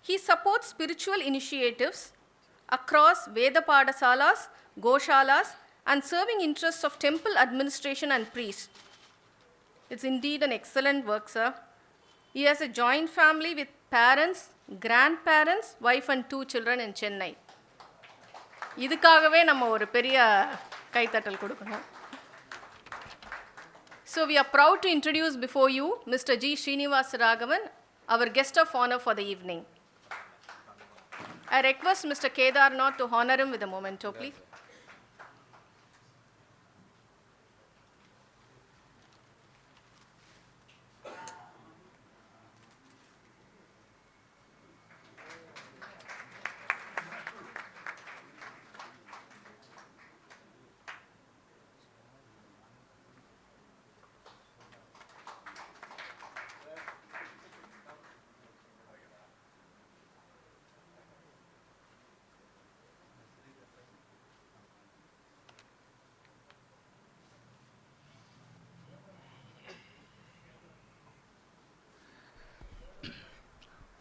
A: He supports spiritual initiatives across Veda Padasalas, Goshalas, and serving interests of temple administration and priests. It's indeed an excellent work, sir. He has a joint family with parents, grandparents, wife and 2 children in Chennai. இதுக்காகவே நம்ம ஒரு பெரிய கைத்தட்டல் கொடுக்கணும். So we are proud to introduce before you Mr. G. Srinivasaraghavan, our guest of honor for the evening. I request Mr. Kedaram to honor him with a memento, please.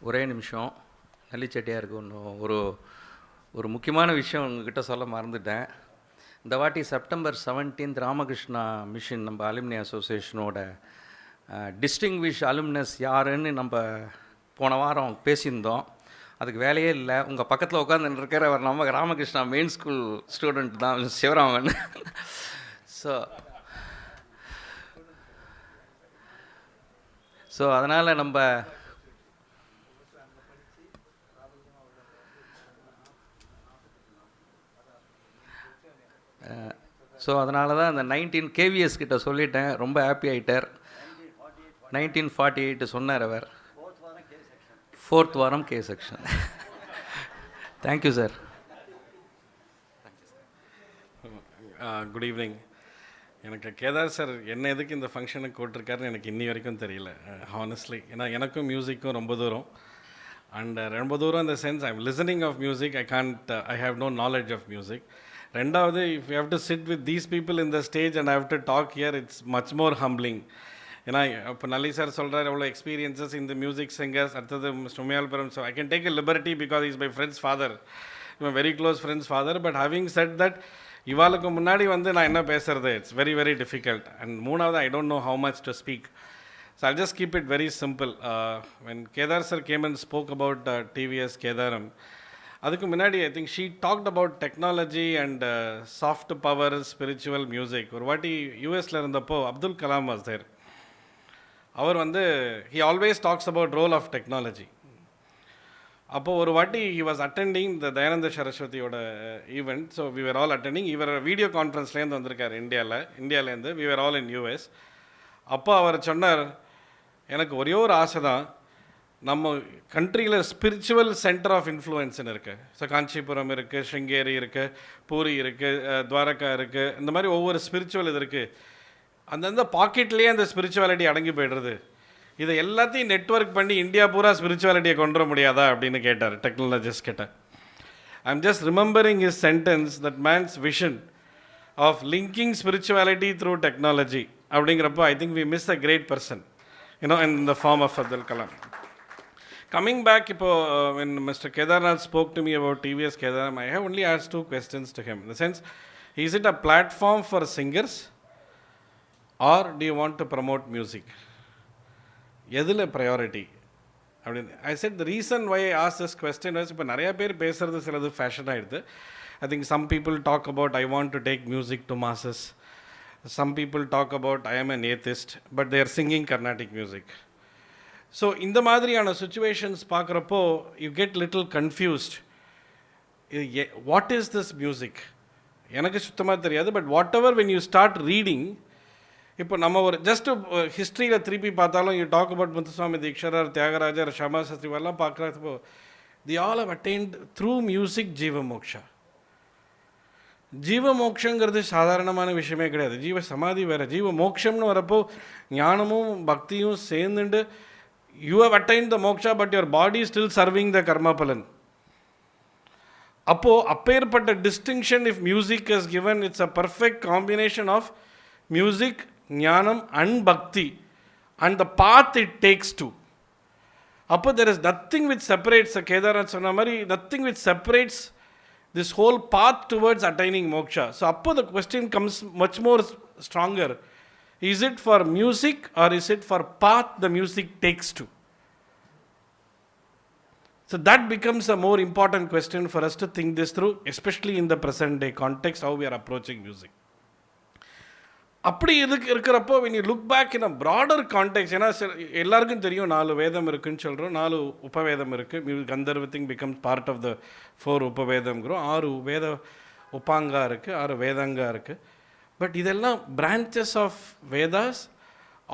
B: ஒரே நிமிஷம், நல்லி செட்டியாருக்கு ஒரு முக்கியமான விஷயம் உங்ககிட்ட சொல்ல மறந்துட்டேன். இந்த வாட்டி செப்டம்பர் 17 ராமகிருஷ்ணா மிஷன் நம்ம அலுமினி அசோசியேஷனோட டிஸ்டிங்விஷ் அலுமினஸ் யாருன்னு நம்ம போன வாரம் பேசியிருந்தோம். அதுக்கு வேலையே இல்லை. உங்கள் பக்கத்தில் உட்காந்துட்டு இருக்கிறவர் நம்ம ராமகிருஷ்ணா மெயின் ஸ்கூல் ஸ்டூடெண்ட் தான், சிவராமன். ஸோ அதனால் நம்ம அதனால தான் அந்த 19 KVS கிட்ட சொல்லிட்டேன். ரொம்ப ஹாப்பி ஆகிட்டார். 1948 சொன்னார் அவர். 4th வாரம் K section. Thank you sir.
E: Good evening. எனக்கு கேதார் சார் என்ன எதுக்கு இந்த ஃபங்க்ஷனுக்கு கூப்பிட்ருக்காருன்னு எனக்கு இன்னி வரைக்கும் தெரியல, ஹானஸ்ட்லி. ஏன்னா எனக்கும் மியூசிக்கும் ரொம்ப தூரம். அண்ட் ரொம்ப தூரம் இந்த sense I am listening of music, I have no knowledge of music. ரெண்டாவது, if you have to sit with these people in the stage and I have to talk here, it's much more humbling. ஏன்னா இப்போ நல்லி சார் சொல்கிறார் எவ்வளோ எக்ஸ்பீரியன்சஸ் இந்த மியூசிக் சிங்கர்ஸ். அடுத்தது mister Umayalpuram. So I can take a liberty because is my friend's father, very close friend's father. But having said that, இவாளுக்கு முன்னாடி நான் என்ன பேசுறது, it's very very difficult. And மூணாவது, I don't know how much to speak. So I just keep it very simple. When Kedar sir came and spoke about TVS Kedaram, அதுக்கு முன்னாடி I think she talked about technology and soft power spiritual music. ஒரு வாட்டி யூஎஸில் இருந்தப்போ அப்துல் கலாம் வாஸ் தேர். அவர் he always talks about role of technology. அப்போது ஒரு வாட்டி ஹி வாஸ் அட்டெண்டிங் த தயானந்த சரஸ்வதியோட event. So we were all attending. இவர் வீடியோ கான்ஃபரன்ஸ்லேருந்து வந்திருக்கார் இந்தியாவிலேருந்து. We were all in US. அப்போ அவர் சொன்னார், எனக்கு ஒரே ஒரு ஆசை தான், நம்ம கண்ட்ரியில் ஸ்பிரிச்சுவல் சென்டர் ஆஃப் இன்ஃப்ளூயன்ஸ்னு இருக்குது. ஸோ காஞ்சிபுரம் இருக்குது, ஸ்ருங்கேரி இருக்குது, பூரி இருக்குது, துவாரகா இருக்குது. இந்த மாதிரி ஒவ்வொரு ஸ்பிரிச்சுவல் இது இருக்குது. அந்தந்த பாக்கெட்லேயே அந்த ஸ்பிரிச்சுவாலிட்டி அடங்கி போய்டுறது. இதை எல்லாத்தையும் நெட்வொர்க் பண்ணி இந்தியா பூரா ஸ்பிரிச்சுவாலிட்டியை கொண்டு வர முடியாதா அப்படின்னு கேட்டார் டெக்னாலஜிஸ்ட் கிட்ட. I am just remembering his sentence that man's vision of linking spirituality through technology அப்படிங்கிறப்போ I think we miss a great person in the form of Abdul Kalam. Coming back, when Mr. Kedarnath spoke to me about TVS Kedaram, I have only asked 2 questions to him. In the sense, is it a platform for singers or do you want to promote music? எதில் priority? I said the reason why I asked this question was, இப்போ நிறைய பேர் பேசுறது சிலது ஃபேஷன் ஆகிடுது. I think some people talk about I want to take music to masses. Some people talk about I am an atheist, but they are singing Carnatic music. So இந்த மாதிரியான situations பார்க்குறப்போ you get little confused. What is this music? எனக்கு சுத்தமாக தெரியாது. But what ever when you start reading, இப்போ நம்ம ஒரு ஜஸ்ட் ஹிஸ்ட்ரியில் திருப்பி பார்த்தாலும் you talk about Muthuswami Dikshitar, Thyagarajar, Shyama சஸ்திவெல்லாம் பார்க்குறப்போ they all have attained through music ஜீவமோக்ஷா. ஜீவமோக்ஷங்கிறது சாதாரணமான விஷயமே கிடையாது. ஜீவ சமாதி வேறு, ஜீவ மோக்ஷம்னு வரப்போ ஞானமும் பக்தியும் சேர்ந்துட்டு you have attain the moksha but your body still serving the கர்மபலன். அப்போது அப்பேற்பட்ட distinction if music is given, it's a perfect combination of music, gnanam and bhakti and the path it takes to. அப்போ there is nothing which separates, Kedarnath சொன்ன மாதிரி nothing which separates this whole path towards attaining moksha. So appo the question comes much more stronger. Is it for music or is it for path the music takes to? So that becomes a more important question for us to think this through, especially in the present day context, how we are approaching music. அப்படி இருக்கிறப்போ when you look back in a broader context, ஏன்னா எல்லாருக்கும் தெரியும் 4 வேதம் இருக்குன்னு சொல்கிறோம், 4 உபவேதம் இருக்குது. கந்தர்வத்திங் பிகம்ஸ் பார்ட் ஆஃப் த 4 உபவேதம்ங்கிறோம். 6 வேத உப்பாங்கா இருக்குது, 6 வேதங்கா இருக்குது. பட் இதெல்லாம் branches of Vedas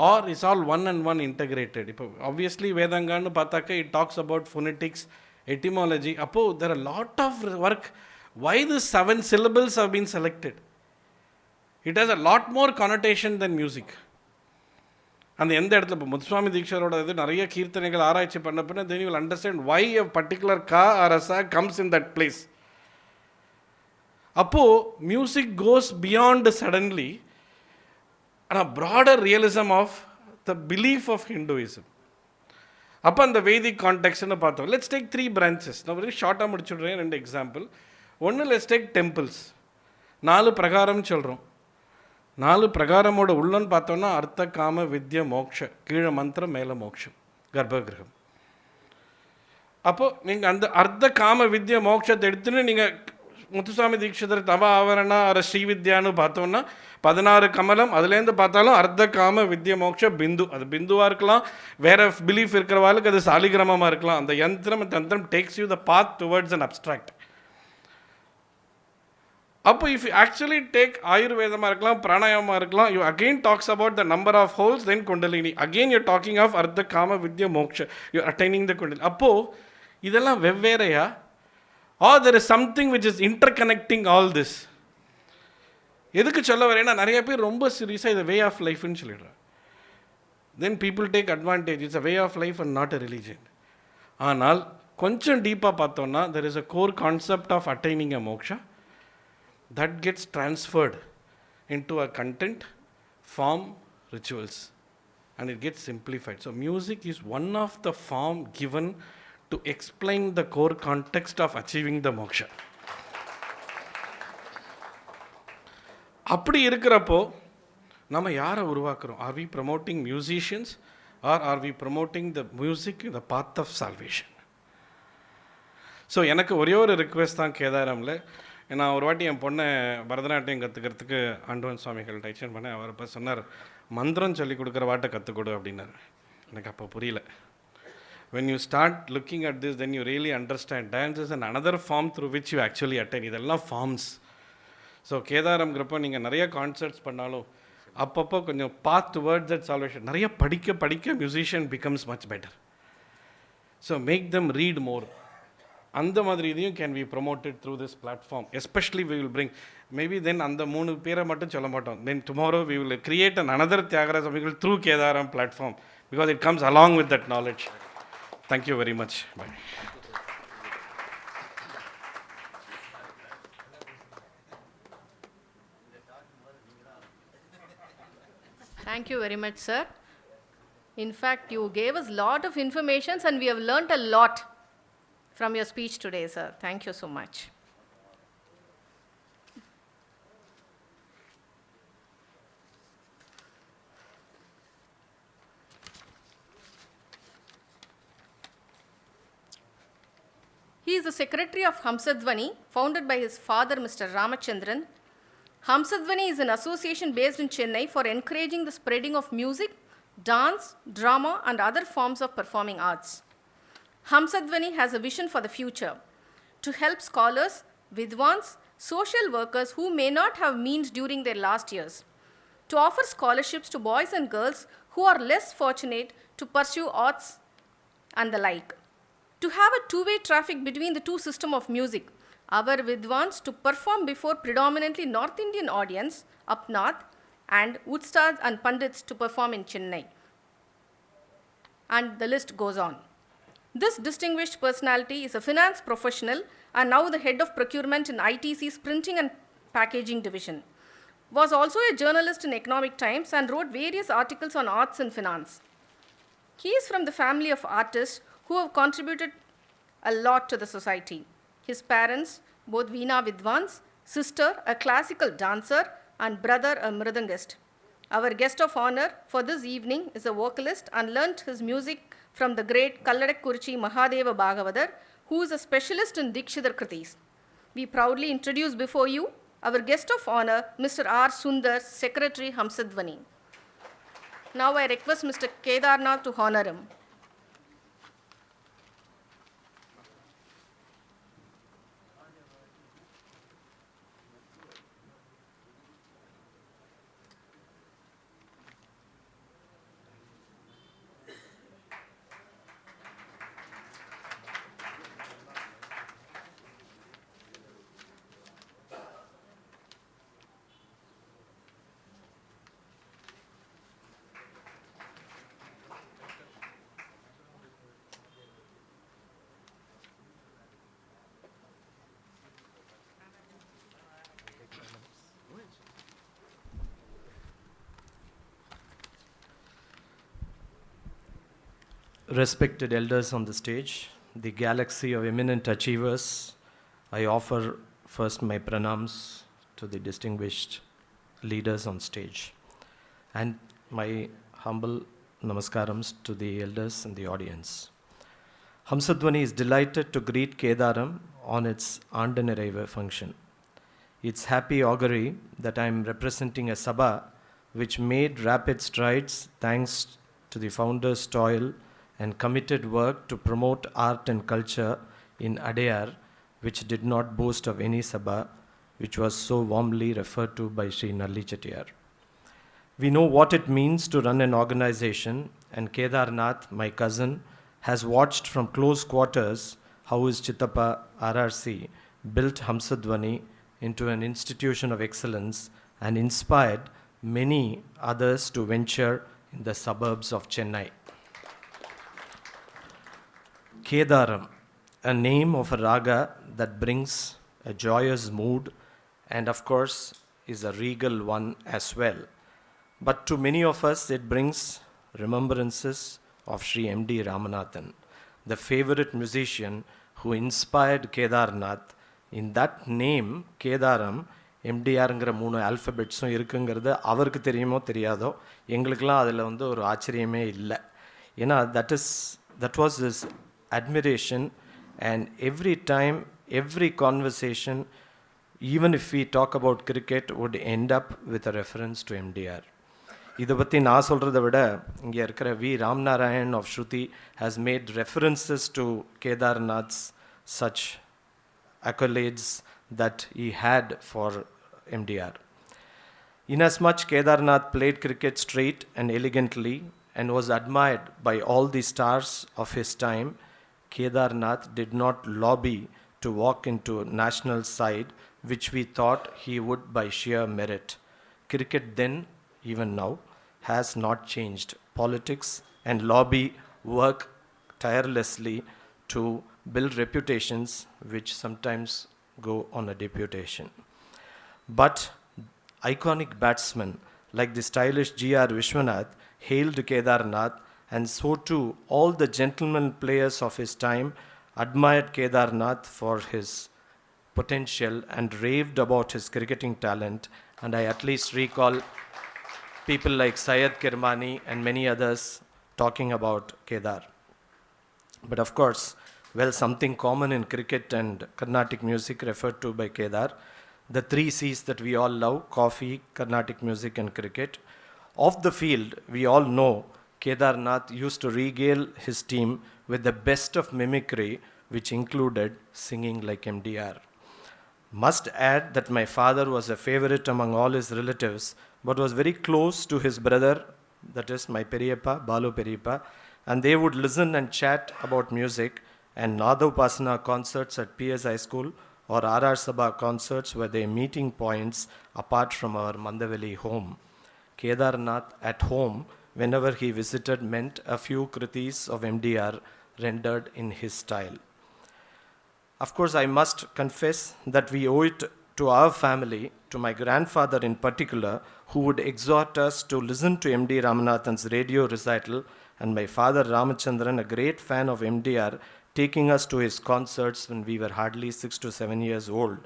E: are is all one and one integrated. இப்போ ஆப்வியஸ்லி வேதங்கான்னு பார்த்தாக்க it talks about phonetics, etymology. அப்போது there are lot of work. Why this 7 syllables have been selected? It has a lot more connotation than music. அந்த எந்த இடத்துல இப்போ முத்துசுவாமி தீக்ஷரோட இது நிறைய கீர்த்தனைகள் ஆராய்ச்சி பண்ண பின்ன then you will understand why a particular ka or a sa comes in that place. அப்போது music cos beyond suddenly a broader realism of the belief of Hinduism. அப்போ அந்த வேதிக் கான்டெக்ட்னு பார்த்தோம். Let's take 3 branches. நான் வெரி ஷார்ட்டாக முடிச்சுடுறேன். 2 எக்ஸாம்பிள். ஒன்று, லெட்ஸ் டேக் டெம்பிள்ஸ். 4 பிரகாரம் சொல்கிறோம். 4 பிரகாரமோட உள்ளன்னு பார்த்தோன்னா அர்த்த காம வித்யா மோக்ஷ, கீழே மந்திரம் மேலே மோக்ஷம், கர்ப்பகிரகம். அப்போது நீங்கள் அந்த அர்த்த காம வித்யா மோக்ஷத்தை எடுத்துன்னு நீங்கள் முத்துசுவாமி தீட்சிதர் தவ ஆவரணா அர ஸ்ரீவித்யான்னு பார்த்தோன்னா 16 கமலம், அதுலேருந்து பார்த்தாலும் அர்த்த காம வித்யா மோக்ஷ பிந்து. அது பிந்துவாக இருக்கலாம், வேறு பிலீஃப் இருக்கிறவாளுக்கு அது சாலிகிராமமாக இருக்கலாம். அந்த யந்திரம் தந்திரம் takes you the path towards an abstract. அப்போ இஃப் யூ ஆக்சுவலி டேக் ஆயுர்வேதமாக இருக்கலாம், பிராணாயாமமாக இருக்கலாம், you again talks about the number of holes, then kundalini. Again you talking of அர்த்த காம வித்யா மோக்ஷ, யூ அட்டைனிங் த குண்டலினி. அப்போது இதெல்லாம் வெவ்வேறையா are there is something which is interconnecting all this? எதுக்கு சொல்ல வரேன்னா நிறைய பேர் ரொம்ப சீரியஸாக இதை வே ஆஃப் லைஃப்னு சொல்லிடுறேன். Then people take advantage. It's a way of life and not a religion. ஆனால் கொஞ்சம் டீப்பாக பார்த்தோன்னா there is a core concept of attaining a moksha that gets transferred into a content, form, rituals, and it gets simplified. So music is one of the form given to explain the core context of achieving the moksha. அப்படி இருக்கிறப்போ நம்ம யாரை உருவாக்குறோம்? Are we promoting musicians or are we promoting the music in the path of salvation? So எனக்கு ஒரே ஒரு ரிக்வெஸ்ட் தான் கேதாரமில். நான் ஒரு வாட்டி என் பொண்ணை பரதநாட்டியம் கற்றுக்கிறதுக்கு ஆண்டவன் சுவாமிகள் டைச்சன் பண்ணேன். அவர் இப்போ சொன்னார், மந்திரம் சொல்லி கொடுக்குற வாட்டை கற்றுக்கொடு அப்படின்னாரு. எனக்கு அப்போ புரியல. when you start looking at this, then you really understand dance is another form through which you actually attain. இதெல்லாம் ஃபார்ம்ஸ். ஸோ கேதாரம்ங்கிறப்போ நீங்கள் நிறைய கான்சர்ட்ஸ் பண்ணாலும் அப்பப்போ கொஞ்சம் பாத் டுவர்ட்ஸ் தட் சால்வேஷன். நிறைய படிக்க படிக்க musician becomes much better. So make them read more. அந்த மாதிரி இதையும் can we promoted through this platform. Especially we will bring maybe then அந்த 3 பேரை மட்டும் சொல்ல மாட்டோம். Then tomorrow we will create an another Thyagaraja சபைகள் through Kedaram platform because it comes along with that knowledge. Thank you very much. Bye.
A: Thank you very much, sir. In fact, you gave us lot of informations and we have learnt a lot from your speech today, sir. Thank you so much. He is the secretary of Hamsadvani, founded by his father, Mr. Ramachandran. Hamsadvani is an association based in Chennai for encouraging the spreading of music, dance, drama, and other forms of performing arts. Hamsadvani has a vision for the future to help scholars, vidwans, social workers who may not have means during their last years, to offer scholarships to boys and girls who are less fortunate to pursue arts and the like, to have a two-way traffic between the two systems of music, our vidwans to perform before predominantly North Indian audience up north, and Woodstars and Pandits to perform in Chennai. And the list goes on. This distinguished personality is a finance professional and now the head of procurement in ITC's printing and packaging division. Was also a journalist in Economic Times and wrote various articles on arts and finance. He is from the family of artists who have contributed a lot to the society. His parents, both Veena Vidwans, sister, a classical dancer, and brother, a mridangist. Our guest of honor for this evening is a vocalist and learnt his music from the great Kalladakurichi Mahadeva Bhagavathar, who is a specialist in Dikshidhar Kritis. We proudly introduce before you our guest of honor, Mr. R.Sundar, Secretary Hamsadvani. Now I request Mr. Kedarnath to honor him.
F: Respected elders on the stage, the galaxy of eminent achievers, I offer first my pranams to the distinguished leaders on stage and my humble namaskarams to the elders in the audience. Hamsadvani is delighted to greet Kedaram on its Andaniraiva function. It's happy augury that I am representing a Sabha which made rapid strides thanks to the founder's toil and committed work to promote art and culture in Adayar, which did not boast of any Sabha, which was so warmly referred to by Sri Nalli Chettiar. We know what it means to run an organization, and Kedarnath, my cousin, has watched from close quarters how his Chittappa RRC built Hamsadvani into an institution of excellence and inspired many others to venture in the suburbs of Chennai. Kedaram, a name of a raga that brings a joyous mood and of course is a regal one as well. But to many of us it brings remembrances of Sri M.D. Ramanathan, the favorite musician who inspired Kedarnath. In that name, Kedaram, எம்டிஆருங்கிற 3 ஆல்ஃபபெட்ஸும் இருக்குங்கிறது அவருக்கு தெரியுமோ தெரியாதோ, எங்களுக்கெல்லாம் அதில் ஒரு ஆச்சரியமே இல்லை. ஏன்னா that was his admiration, and every time, every conversation, even if we talk about cricket, would end up with a reference to MDR. இதை பற்றி நான் சொல்கிறத விட இங்கே இருக்கிற V Ramnarayan of Shruti has made references to Kedarnath's such accolades that he had for MDR. Inasmuch Kedarnath played cricket straight and elegantly and was admired by all the stars of his time, Kedarnath did not lobby to walk into national side, which we thought he would by sheer merit. Cricket then, even now, has not changed. Politics and lobby work tirelessly to build reputations which sometimes go on a deputation. But iconic batsmen like the stylish G.R. Vishwanath hailed Kedarnath, and so too all the gentlemen players of his time admired Kedarnath for his potential and raved about his cricketing talent. And I at least recall people like Syed Kirmani and many others talking about Kedar. But of course, well, something common in cricket and Carnatic music referred to by Kedar, the 3 C's that we all love: coffee, Carnatic music and cricket. Off the field, we all know Kedarnath used to regale his team with the best of mimicry, which included singing like MDR. Must add that my father was a favorite among all his relatives, but was very close to his brother, that is my Periyappa, Balu Periyappa, and they would listen and chat about music, and Nadupasana concerts at PS High School or RR Sabha concerts were their meeting points apart from our Mandaveli home. Kedarnath at home, whenever he visited, meant a few kritis of MDR rendered in his style. Of course, I must confess that we owe it to our family, to my grandfather in particular, who would exhort us to listen to M.D. Ramanathan's radio recital, and my father Ramachandran, a great fan of MDR, taking us to his concerts when we were hardly 6 to 7 years old.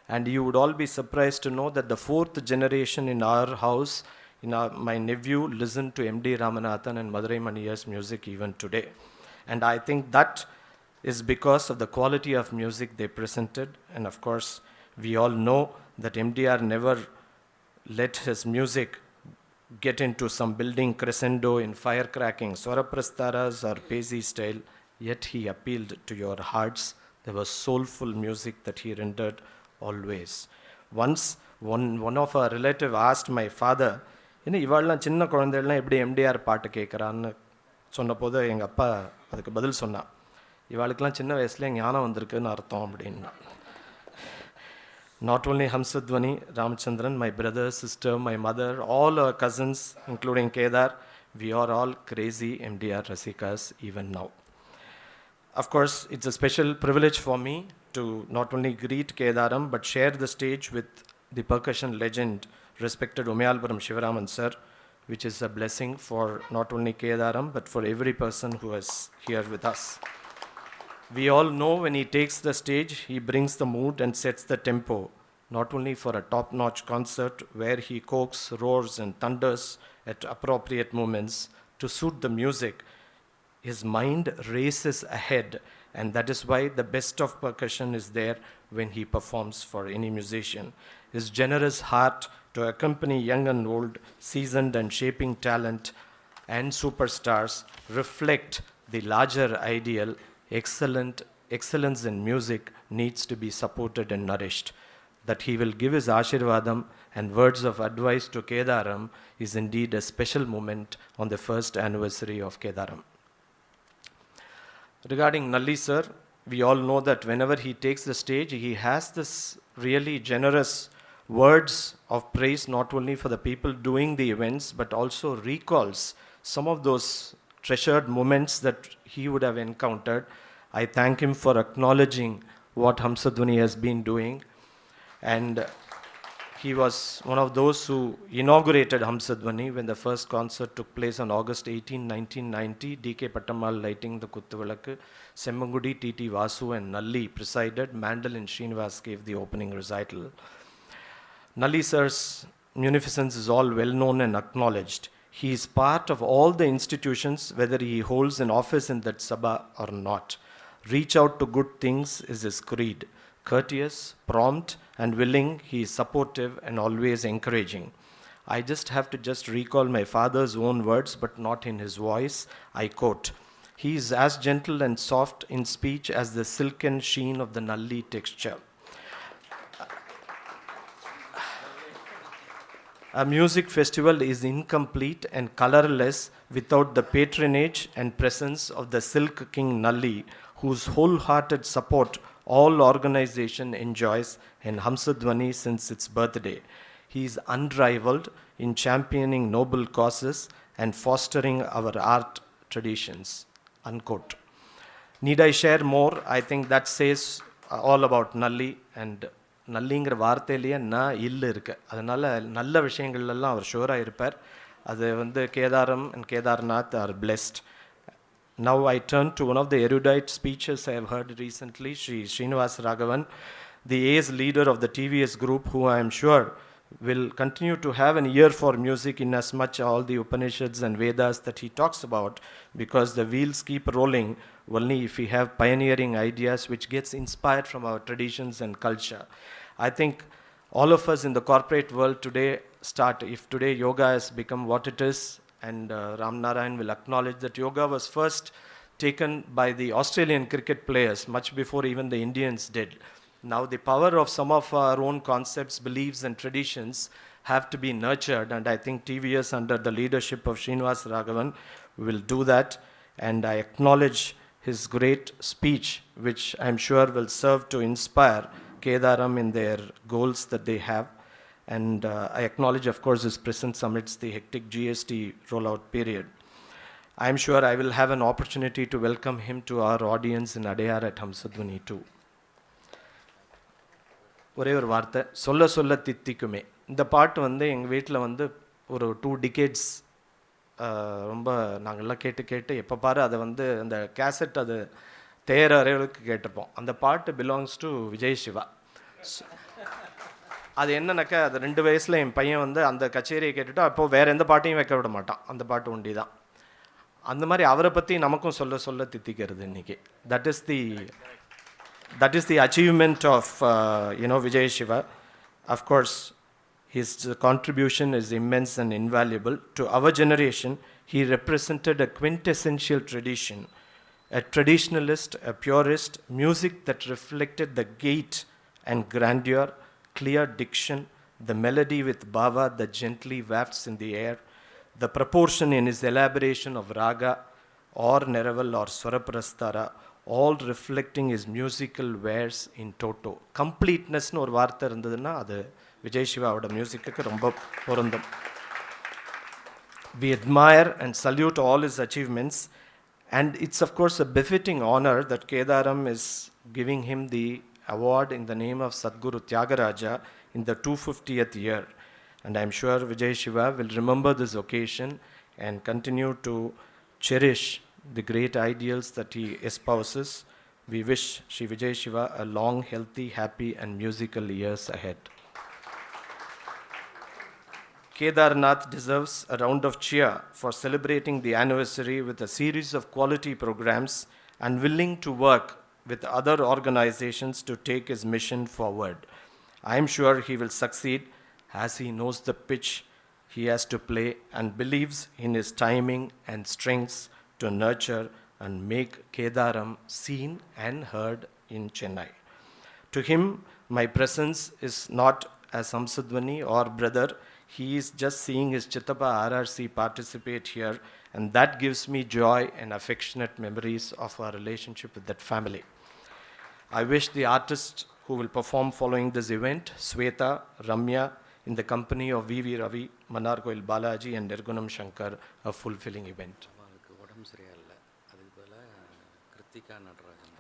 F: And you would all be surprised to know that the 4th generation in our house, my nephew, listened to M.D. Ramanathan and Madurai Maniyar's music even today. And I think that is because of the quality of music they presented. And of course, we all know that MDR never let his music get into some building crescendo in firecracking Swaraprastaras or Pesi style, yet he appealed to your hearts. There was soulful music that he rendered always. Once, one of our relatives asked my father, இவாள்லாம் சின்ன குழந்தைகள்லாம் எப்படி எம்டிஆர் பாட்டு கேட்குறான்னு சொன்னபோது எங்கள் அப்பா அதுக்கு பதில் சொன்னான், இவாளுக்கெல்லாம் சின்ன வயசுலேயே ஞானம் வந்திருக்குன்னு அர்த்தம் அப்படின்னா. Not only Hamsadvani, Ramachandran, my brother, sister, my mother, all our cousins, including Kedar, we are all crazy MDR Rasikas even now. Of course, it's a special privilege for me to not only greet Kedaram, but share the stage with the percussion legend, respected Umayalpuram Shivaraman sir, which is a blessing for not only Kedaram, but for every person who is here with us. We all know when he takes the stage, he brings the mood and sets the tempo, not only for a top-notch concert where he coaxes, roars and thunders at appropriate moments to suit the music. His mind races ahead, and that is why the best of percussion is there when he performs for any musician. His generous heart to accompany young and old, seasoned and shaping talent and superstars reflect the larger ideal. Excellence in music needs to be supported and nourished. That he will give his Ashirvadam and words of advice to Kedaram is indeed a special moment on the first anniversary of Kedaram. Regarding Nalli sir, we all know that whenever he takes the stage, he has this really generous words of praise not only for the people doing the events, but also recalls some of those treasured moments that he would have encountered. I thank him for acknowledging what Hamsadvani has been doing, and he was one of those who inaugurated Hamsadvani when the first concert took place on August 18, 1990. D.K. Pattammal lighting the Kuttuvilakku, Semmangudi, T.T. Vasu and Nalli presided. Mandolin Srinivas gave the opening recital. Nalli sir's munificence is all well known and acknowledged. He is part of all the institutions, whether he holds an office in that Sabha or not. Reach out to good things is his creed. Courteous, prompt and willing, he is supportive and always encouraging. I just have to recall my father's own words, but not in his voice. I quote, "He is as gentle and soft in speech as the silken sheen of the Nalli texture." A music festival is incomplete and colorless without the patronage and presence of the Silk King Nalli, whose wholehearted support all organization enjoys in Hamsadvani since its birthday. He is unrivaled in championing noble causes and fostering our art traditions. Unquote. Need I share more? I think that says all about Nalli, and நல்லிங்கிற வார்த்தையிலேயே நான் இல்லை இருக்கு. அதனால் நல்ல விஷயங்கள்லாம் அவர் ஷுவராக இருப்பார். அது வந்து Kedaram and Kedarnath are blessed. Now I turn to one of the erudite speeches I have heard recently, Srinivasaraghavan, the ace leader of the TVS group, who I am sure will continue to have an ear for music in as much all the Upanishads and Vedas that he talks about, because the wheels keep rolling only if we have pioneering ideas which gets inspired from our traditions and culture. I think all of us in the corporate world today if today yoga has become what it is, and Ram Narayan will acknowledge that yoga was first taken by the Australian cricket players much before even the Indians did. Now the power of some of our own concepts, beliefs and traditions have to be nurtured, and I think TVS under the leadership of Srinivasaraghavan will do that, and I acknowledge his great speech, which I am sure will serve to inspire Kedaram in their goals that they have, and I acknowledge of course his presence amidst the hectic GST rollout period. I am sure I will have an opportunity to welcome him to our audience in Adayar at Hamsadvani too. ஒரே ஒரு வார்த்தை, சொல்ல சொல்ல தித்திக்குமே. இந்த பாட்டு வந்து எங்கள் வீட்டில் வந்து ஒரு 2 decades ரொம்ப நாங்கள்லாம் கேட்டு எப்போ பாரு அதை வந்து அந்த கேசட் அது தேர அறைகளுக்கு கேட்டிருப்போம். அந்த பாட்டு பிலாங்ஸ் டு விஜய் சிவா. அது என்னன்னாக்கா, அது 2 வயசில் என் பையன் வந்து அந்த கச்சேரியை கேட்டுட்டு அப்போது வேறு எந்த பாட்டையும் வைக்க விட மாட்டான், அந்த பாட்டு ஒண்டி தான். அந்த மாதிரி அவரை பற்றி நமக்கும் சொல்ல சொல்ல தித்திக்கிறது இன்றைக்கி. That is the achievement of Vijay Shiva. Of course, his contribution is immense and invaluable. To our generation, he represented a quintessential tradition, a traditionalist, a purist, music that reflected the gait and grandeur, clear diction, the melody with bhava that gently wafts in the air, the proportion in his elaboration of raga or neraval or swaraprastara, all reflecting his musical wares in toto. Completeness nu or vaartha irundaduna adu Vijay Shiva oda music ku romba porundum. We admire and salute all his achievements, and it's of course a befitting honor that Kedaram is giving him the award in the name of Sadguru Tyagaraja in the 250th year, and I'm sure Vijay Shiva will remember this occasion and continue to cherish the great ideals that he espouses. We wish Shri Vijay Shiva a long, healthy, happy and musical years ahead. Kedarnath deserves a round of cheer for celebrating the anniversary with a series of quality programs and willing to work with other organizations to take his mission forward. I am sure he will succeed as he knows the pitch he has to play and believes in his timing and strengths to nurture and make Kedaram seen and heard in Chennai. To him, my presence is not as Hamsadvani or brother. He is just seeing his Chittappa RRC participate here, and that gives me joy and affectionate memories of our relationship with that family. I wish the artists who will perform following this event, Sweta, Ramya, in the company of V.V. Ravi, Manarkoil Balaji and Nirgunam Shankar, a fulfilling event.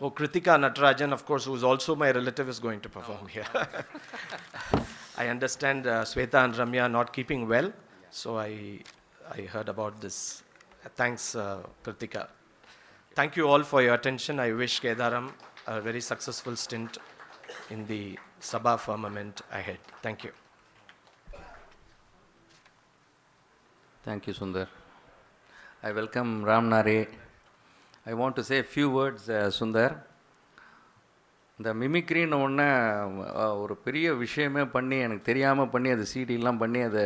F: Oh, Kritika Natarajan, of course, who is also my relative, is going to perform here. I understand Sweta and Ramya are not keeping well, so I heard about this. Thanks, Kritika. Thank you all for your attention. I wish Kedaram a very successful stint in the Sabha firmament ahead. Thank you.
B: Thank you, Sundar. I welcome Ram Nare. I want to say a few words, Sundar. இந்த மிமிக்ரின்னு ஒன்று ஒரு பெரிய விஷயமே பண்ணி எனக்கு தெரியாமல் பண்ணி அது சிடிலாம் பண்ணி அதை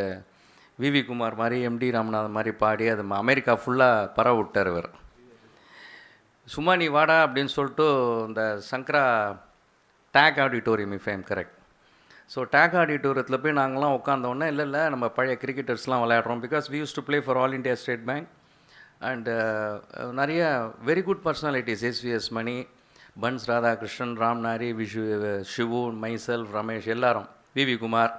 B: விவி குமார் மாதிரி எம்டி ராமநாதன் மாதிரி பாடி அது அமெரிக்கா ஃபுல்லாக பரவ விட்டார் அவர். சும்மா நீ வாடா அப்படின்னு சொல்லிட்டு இந்த Shankara TAG auditorium, if I am correct. So TAG ஆடிட்டோரியத்தில் போய் நாங்களாம் உட்காந்தோன்னே இல்லை நம்ம பழைய கிரிக்கெட்டர்ஸ்லாம் விளையாடுறோம், because we use to play for all India State Bank, and நிறைய very good personalities, SVS Mani, பன்ஸ் ராதாகிருஷ்ணன், ராம்நாரி, சிவு, மைசெல்ஃப், ரமேஷ், எல்லாரும், விவி குமார்.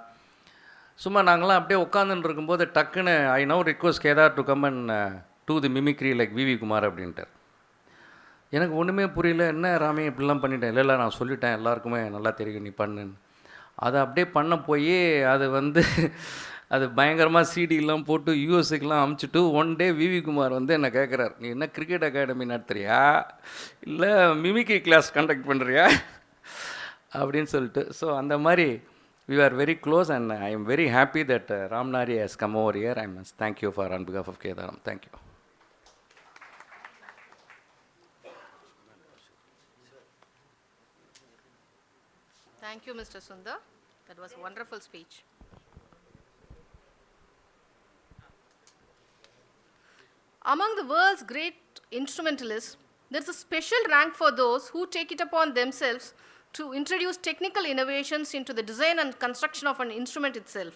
B: சும்மா நாங்களாம் அப்படியே உட்காந்துட்டு இருக்கும்போது டக்குன்னு I now request Kedar to come and do the mimicry like VV Kumar அப்படின்ட்டார். எனக்கு ஒன்றுமே புரியல, என்ன ராமே இப்படிலாம் பண்ணிட்டேன். இல்லை நான் சொல்லிட்டேன், எல்லாருக்குமே நல்லா தெரியும் நீ பண்ணுன்னு. அதை அப்படியே பண்ண போய் அது பயங்கரமாக சிடிலாம் போட்டு யூஎஸ்க்குலாம் அமுச்சிட்டு ஒன் டே விவி குமார் என்னை கேட்குறார், நீ என்ன கிரிக்கெட் அகாடமி நடத்துறியா இல்லை மிமிக்ரி கிளாஸ் கண்டக்ட் பண்ணுறியா அப்படின்னு சொல்லிட்டு. ஸோ அந்த மாதிரி we are very close and I am very happy that Ramnari has come over here. I must thank you for on behalf of Kedaram. Thank you.
A: Thank you, Mr. Sundar. That was a wonderful speech. Among the world's great instrumentalists, there is a special rank for those who take it upon themselves to introduce technical innovations into the design and construction of an instrument itself.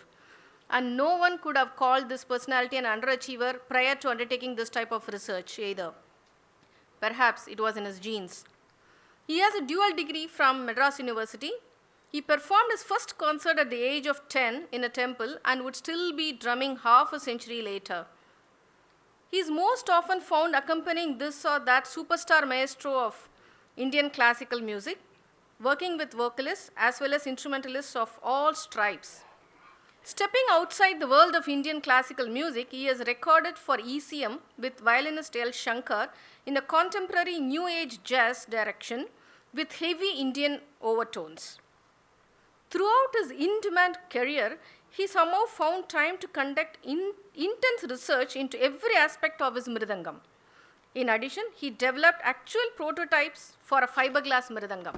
A: And no one could have called this personality an underachiever prior to undertaking this type of research either. Perhaps it was in his genes. He has a dual degree from Madras University. He performed his first concert at the age of 10 in a temple and would still be drumming half a century later. He is most often found accompanying this or that superstar maestro of Indian classical music, working with vocalists as well as instrumentalists of all stripes. Stepping outside the world of Indian classical music, he has recorded for ECM with violinist L. Shankar in a contemporary New Age jazz direction with heavy Indian overtones. Throughout his in-demand career, he somehow found time to conduct intense research into every aspect of his mridangam. In addition, he developed actual prototypes for a fiberglass mridangam.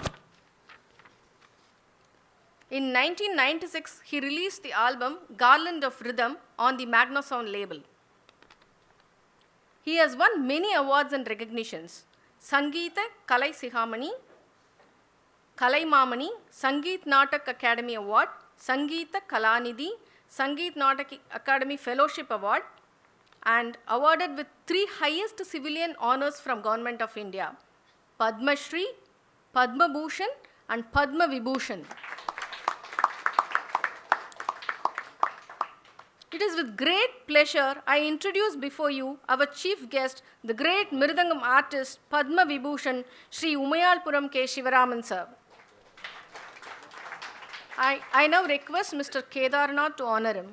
A: In 1996, he released the album Garland of Rhythm on the Magnosound label. He has won many awards and recognitions: Sangitakalanidhi, Kalaimamani, Sangeet Natak Academy Award, Sangitakalanidhi, Sangeet Natak Academy Fellowship Award, and awarded with 3 highest civilian honors from Government of India: Padma Shri, Padma Bhushan, and Padma Vibhushan. It is with great pleasure I introduce before you our chief guest, the great Mirdangam artist, Padma Vibhushan, Sri Umayalpuram K.Sivaraman sir. I now request Mr. Kedaram to honor him.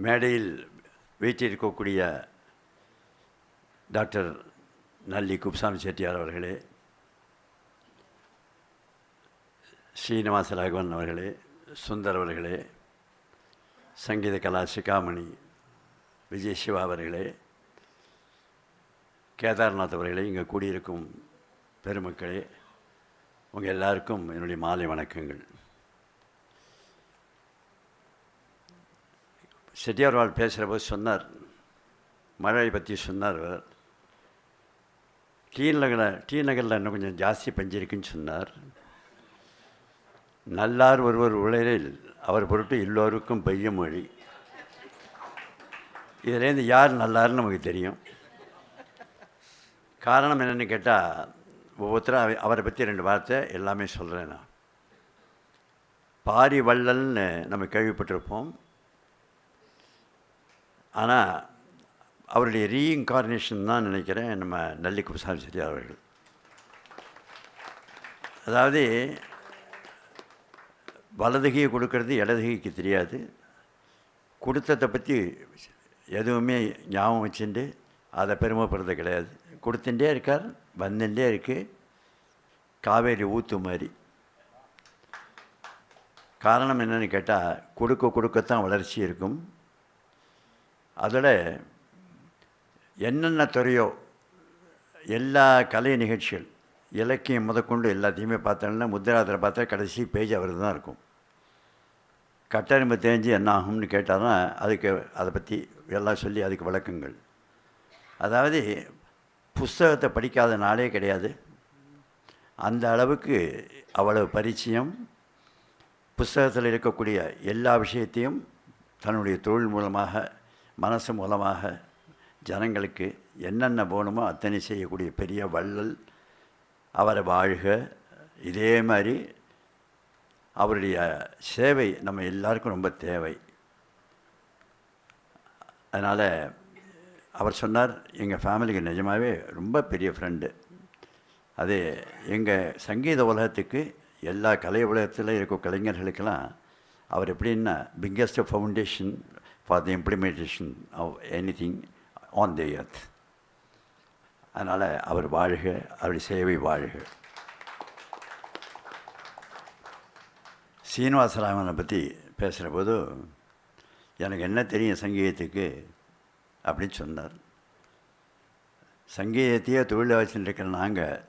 G: மேடையில் வீற்றிருக்கக்கூடிய டாக்டர் நல்லி குப்புசாமி செட்டியார் அவர்களே, ஸ்ரீனிவாசராகவன் அவர்களே, சுந்தர் அவர்களே, சங்கீத கலா சிகாமணி விஜய் சிவா அவர்களே, கேதார்நாத் அவர்களே, இங்கே கூடியிருக்கும் பெருமக்களே, உங்கள் எல்லாருக்கும் என்னுடைய மாலை வணக்கங்கள். செட்டியார் வாழ் பேசுகிற போது சொன்னார், மழை பற்றி சொன்னார். டி நகரில் இன்னும் கொஞ்சம் ஜாஸ்தி பஞ்சிருக்குன்னு சொன்னார். நல்லார் ஒருவர் உலகில் அவர் பொருட்டு எல்லோருக்கும் பெய்யும் மொழி. இதுலேருந்து யார் நல்லாருன்னு நமக்கு தெரியும். காரணம் என்னென்னு கேட்டால், ஒவ்வொருத்தரும் அவரை பற்றி 2 வார்த்தை எல்லாமே சொல்கிறேன். நான் பாரிவள்ளல்னு நம்ம கேள்விப்பட்டிருப்போம். ஆனால் அவருடைய ரீஇன்கார்னேஷன் தான் நினைக்கிறேன் நம்ம நல்லி குப்புசாமி செட்டியார் அவர்கள். அதாவது வலதுகையை கொடுக்கறது இடதுகைக்கு தெரியாது. கொடுத்ததை பற்றி எதுவுமே ஞாபகம் வச்சுட்டு அதை பெருமைப்படுறது கிடையாது. கொடுத்துட்டே இருக்கார், வந்துட்டே இருக்குது. காவேரி ஊற்று மாதிரி காரணம் என்னென்னு கேட்டால் கொடுக்கத்தான் வளர்ச்சி இருக்கும். அதோட என்னென்ன துறையோ எல்லா கலை நிகழ்ச்சிகள் இலக்கியம் முதற்கொண்டு எல்லாத்தையுமே பார்த்தோன்னா முத்திராத்தில் பார்த்தா கடைசி பேஜ் அவர் தான் இருக்கும். கட்டெரும்பு தேஞ்சு என்ன ஆகும்னு கேட்டால் தான் அதுக்கு அதை பற்றி எல்லாம் சொல்லி அதுக்கு விளக்கங்கள். அதாவது புஸ்தகத்தை படிக்காத நாளே கிடையாது. அந்த அளவுக்கு அவ்வளவு பரிச்சயம். புஸ்தகத்தில் இருக்கக்கூடிய எல்லா விஷயத்தையும் தன்னுடைய தொழில் மூலமாக மனசு மூலமாக ஜனங்களுக்கு என்னென்ன போகணுமோ அத்தனை செய்யக்கூடிய பெரிய வள்ளல். அவரை வாழ்க. இதே மாதிரி அவருடைய சேவை நம்ம எல்லாருக்கும் ரொம்ப தேவை. அதனால் அவர் சொன்னார், எங்கள் ஃபேமிலிக்கு நிஜமாகவே ரொம்ப பெரிய ஃப்ரெண்டு. அது எங்கள் சங்கீத உலகத்துக்கு எல்லா கலை உலகத்தில் இருக்க கலைஞர்களுக்கெல்லாம் அவர் எப்படின்னா biggest foundation for the implementation of anything on the earth. அதனால் அவர் வாழ்க, அவருடைய சேவை வாழ்க. சீனிவாசராகவனை பற்றி பேசுகிற போது எனக்கு என்ன தெரியும் சங்கீதத்துக்கு அப்படின்னு சொன்னார். சங்கீதத்தையே தொழிலை வச்சுட்டு இருக்கிற நாங்கள்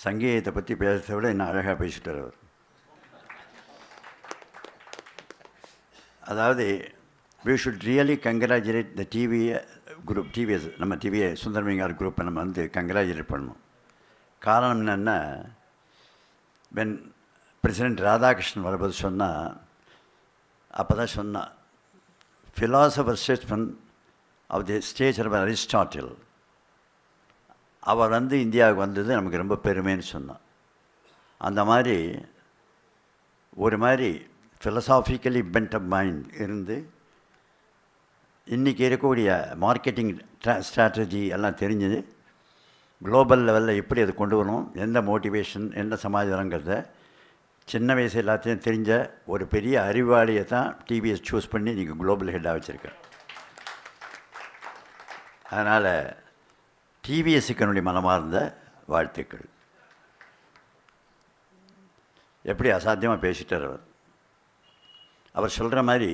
G: சங்கீதத்தை பற்றி பேசுகிறத விட இன்னும் அழகாக பேசிட்டார் அவர். அதாவது we should really congratulate the TV group, TVS, நம்ம டிவியை சுந்தரமிங்கார் குரூப்பை நம்ம வந்து கங்க்ராச்சுலேட் பண்ணணும். காரணம் என்னென்னா, வென் பிரசிடெண்ட் ராதாகிருஷ்ணன் வரும்போது சொன்னால், அப்போ தான் சொன்னான், philosopher statesman of the stature of Aristotle அவர் வந்து இந்தியாவுக்கு வந்தது நமக்கு ரொம்ப பெருமைன்னு சொன்னான். அந்த மாதிரி ஒரு மாதிரி ஃபிலசாஃபிக்கலி பென்ட் அப் மைண்ட் இருந்து இன்றைக்கி இருக்கக்கூடிய மார்க்கெட்டிங் ஸ்ட்ராட்டஜி எல்லாம் தெரிஞ்சது. குளோபல் லெவலில் எப்படி அது கொண்டு வரணும், எந்த மோட்டிவேஷன், என்ன சமாச்சாரங்கிறத சின்ன வயசு எல்லாத்தையும் தெரிஞ்ச ஒரு பெரிய அறிவாளியை தான் டிவிஎஸ் சூஸ் பண்ணி நீங்கள் குளோபல் ஹெட்டாக வச்சுருக்கேன். அதனால் டிவிஎஸ்க்கு என்னுடைய மனமார்ந்த வாழ்த்துக்கள். எப்படி அசாத்தியமாக பேசிட்டார் அவர். அவர் சொல்கிற மாதிரி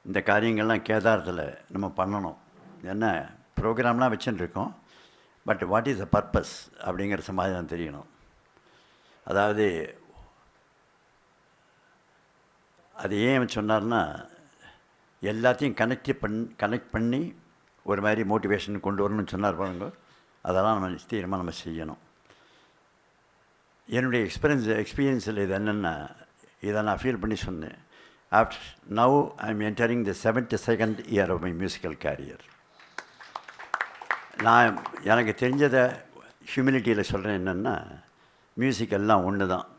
G: இந்த காரியங்கள்லாம் கேதாரத்தில் நம்ம பண்ணணும். என்ன ப்ரோக்ராம்லாம் வச்சுட்டுருக்கோம், but what is the purpose அப்படிங்கிற சமாதானம் தெரியணும். அதாவது அது ஏன் சொன்னார்னா, எல்லாத்தையும் கனெக்ட் பண்ணி ஒரு மாதிரி மோட்டிவேஷன் கொண்டு வரணும்னு சொன்னார் பாருங்க. அதெல்லாம் நம்ம நிச்சயமாக நம்ம செய்யணும். என்னுடைய எக்ஸ்பீரியன்ஸில் இது என்னென்னா, இதை நான் ஃபீல் பண்ணி சொன்னேன். After now I am entering the 72nd year of my musical career. நான் எனக்கு தெரிஞ்சதை ஹியூமிலிட்டியில் சொல்கிறேன். என்னென்னா, மியூசிக் எல்லாம் ஒன்று தான்,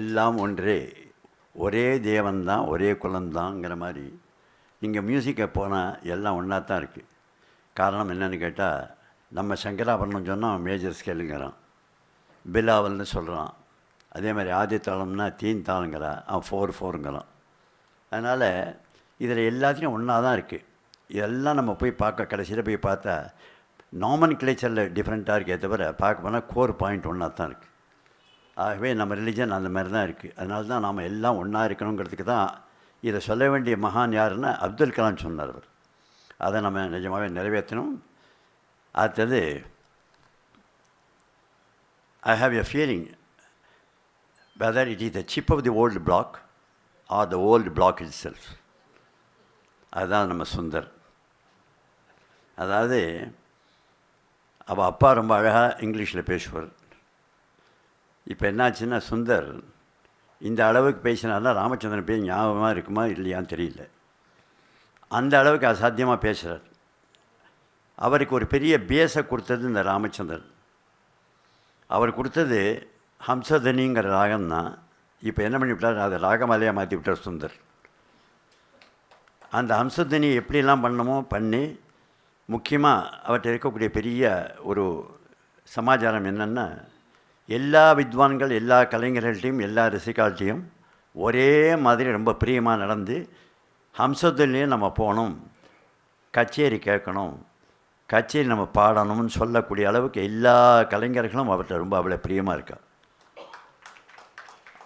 G: எல்லாம் ஒன்றே, ஒரே தேவன்தான், ஒரே குலந்தாங்கிற மாதிரி இங்கே மியூசிக்கை போனால் எல்லாம் ஒன்றா தான் இருக்குது. காரணம் என்னென்னு கேட்டால், நம்ம சங்கராபரணம் சொன்னால் மேஜர் ஸ்கேலுங்கிறான், பிலாவல்னு சொல்கிறான். அதே மாதிரி ஆதித்தாளம்னா தீன் தாளுங்கிறான், அவன் 4/4ங்கிறான். அதனால் இதில் எல்லாத்தையும் ஒன்றா தான் இருக்குது. இதெல்லாம் நம்ம போய் பார்க்க கடைசியில் போய் பார்த்தா நாமன் கிளேச்சரில் டிஃப்ரெண்ட்டாக இருக்கே தவிர பார்க்க போனால் கோர் பாயிண்ட் ஒன்றா தான் இருக்குது. ஆகவே நம்ம ரிலிஜன் அந்த மாதிரி தான் இருக்குது. அதனால தான் நாம் எல்லாம் ஒன்றா இருக்கணுங்கிறதுக்கு தான் இதை சொல்ல வேண்டிய மகான் யாருன்னா அப்துல் கலாம் சொன்னார். அவர் அதை நம்ம நிஜமாகவே நிறைவேற்றணும். அடுத்தது, I have a feeling whether it is the chip of the old block or the old block itself. அதுதான் நம்ம சுந்தர். அதாவது அவள் அப்பா ரொம்ப அழகாக இங்கிலீஷில் பேசுவார். இப்போ என்னாச்சுன்னா, சுந்தர் இந்த அளவுக்கு பேசினார்னா ராமச்சந்திரன் பேர் ஞாபகமாக இருக்குமா இல்லையான்னு தெரியல. அந்த அளவுக்கு அசாத்தியமாக பேசுகிறார். அவருக்கு ஒரு பெரிய பேஸை கொடுத்தது இந்த ராமச்சந்திரன். அவர் கொடுத்தது ஹம்சதனிங்கிற ராகம்தான். இப்போ என்ன பண்ணிவிட்டார், அதை ராகமாலையாக மாற்றி விட்டார் சுந்தர். அந்த ஹம்சதனி எப்படிலாம் பண்ணணுமோ பண்ணி, முக்கியமாக அவர்கிட்ட இருக்கக்கூடிய பெரிய ஒரு சமாச்சாரம் என்னென்னா, எல்லா வித்வான்கள், எல்லா கலைஞர்கள்ட்டையும், எல்லா ரசிகால்ட்டையும் ஒரே மாதிரி ரொம்ப பிரியமாக நடந்து, ஹம்சதனிலையும் நம்ம போகணும், கச்சேரி கேட்கணும், கச்சேரி நம்ம பாடணும்னு சொல்லக்கூடிய அளவுக்கு எல்லா கலைஞர்களும் அவர்கிட்ட ரொம்ப அவ்வளோ பிரியமாக இருக்கா.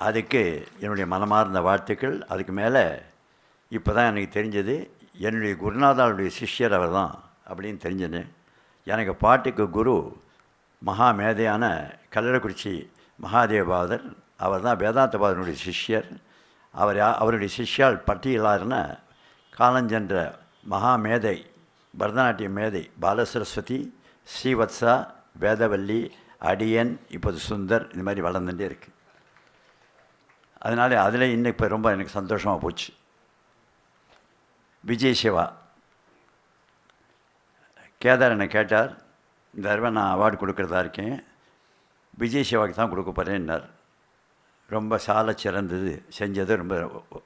G: அதுக்கு என்னுடைய மனமார்ந்த வாழ்த்துக்கள். அதுக்கு மேலே இப்போ தான் எனக்கு தெரிஞ்சது, என்னுடைய குருநாதாவுடைய சிஷ்யர் அவர் தான் அப்படின்னு தெரிஞ்சது. எனக்கு பாட்டுக்கு குரு மகா மேதையான கல்லறைக்குறிச்சி மகாதேவபாதர், அவர் தான் வேதாந்தபாதனுடைய சிஷ்யர். அவருடைய சிஷ்யால் பட்டியலாருன்னா காலஞ்சென்ற மகா மேதை, பரதநாட்டிய மேதை பாலசரஸ்வதி, ஸ்ரீவத்சா, வேதவல்லி, அடியன், இப்போது சுந்தர், இந்த மாதிரி வளர்ந்துட்டே இருக்குது. அதனால் அதில் இன்னும் இப்போ ரொம்ப எனக்கு சந்தோஷமாக போச்சு. விஜய் சிவா கேதார் என்னை கேட்டார், இந்த தடவை நான் அவார்டு கொடுக்குறதா இருக்கேன், விஜய் சிவாவுக்கு தான் கொடுக்க போகிறேன்னார். ரொம்ப சால சிறந்தது, செஞ்சது ரொம்ப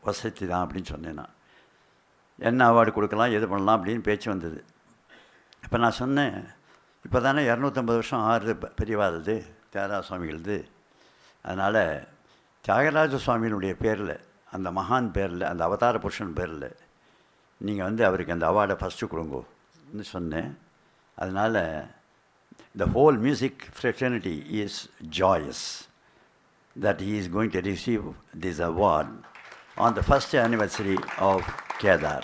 G: வசதி தான் அப்படின்னு சொன்னேன். நான் என்ன அவார்டு கொடுக்கலாம், எது பண்ணலாம் அப்படின்னு பேச்சு வந்தது. இப்போ நான் சொன்னேன், இப்போ தானே 250 வருஷம் ஆறு பெரியவாளுது தியாகராஜ சுவாமிகளுது. அதனால் தியாகராஜ சுவாமியினுடைய பேரில், அந்த மகான் பேரில், அந்த அவதார புருஷன் பேரில் நீங்கள் அவருக்கு அந்த அவார்டை ஃபஸ்ட்டு கொடுங்கன்னு சொன்னேன். அதனால் the whole music fraternity is joyous that he is going to receive this award on the first anniversary of Kedar.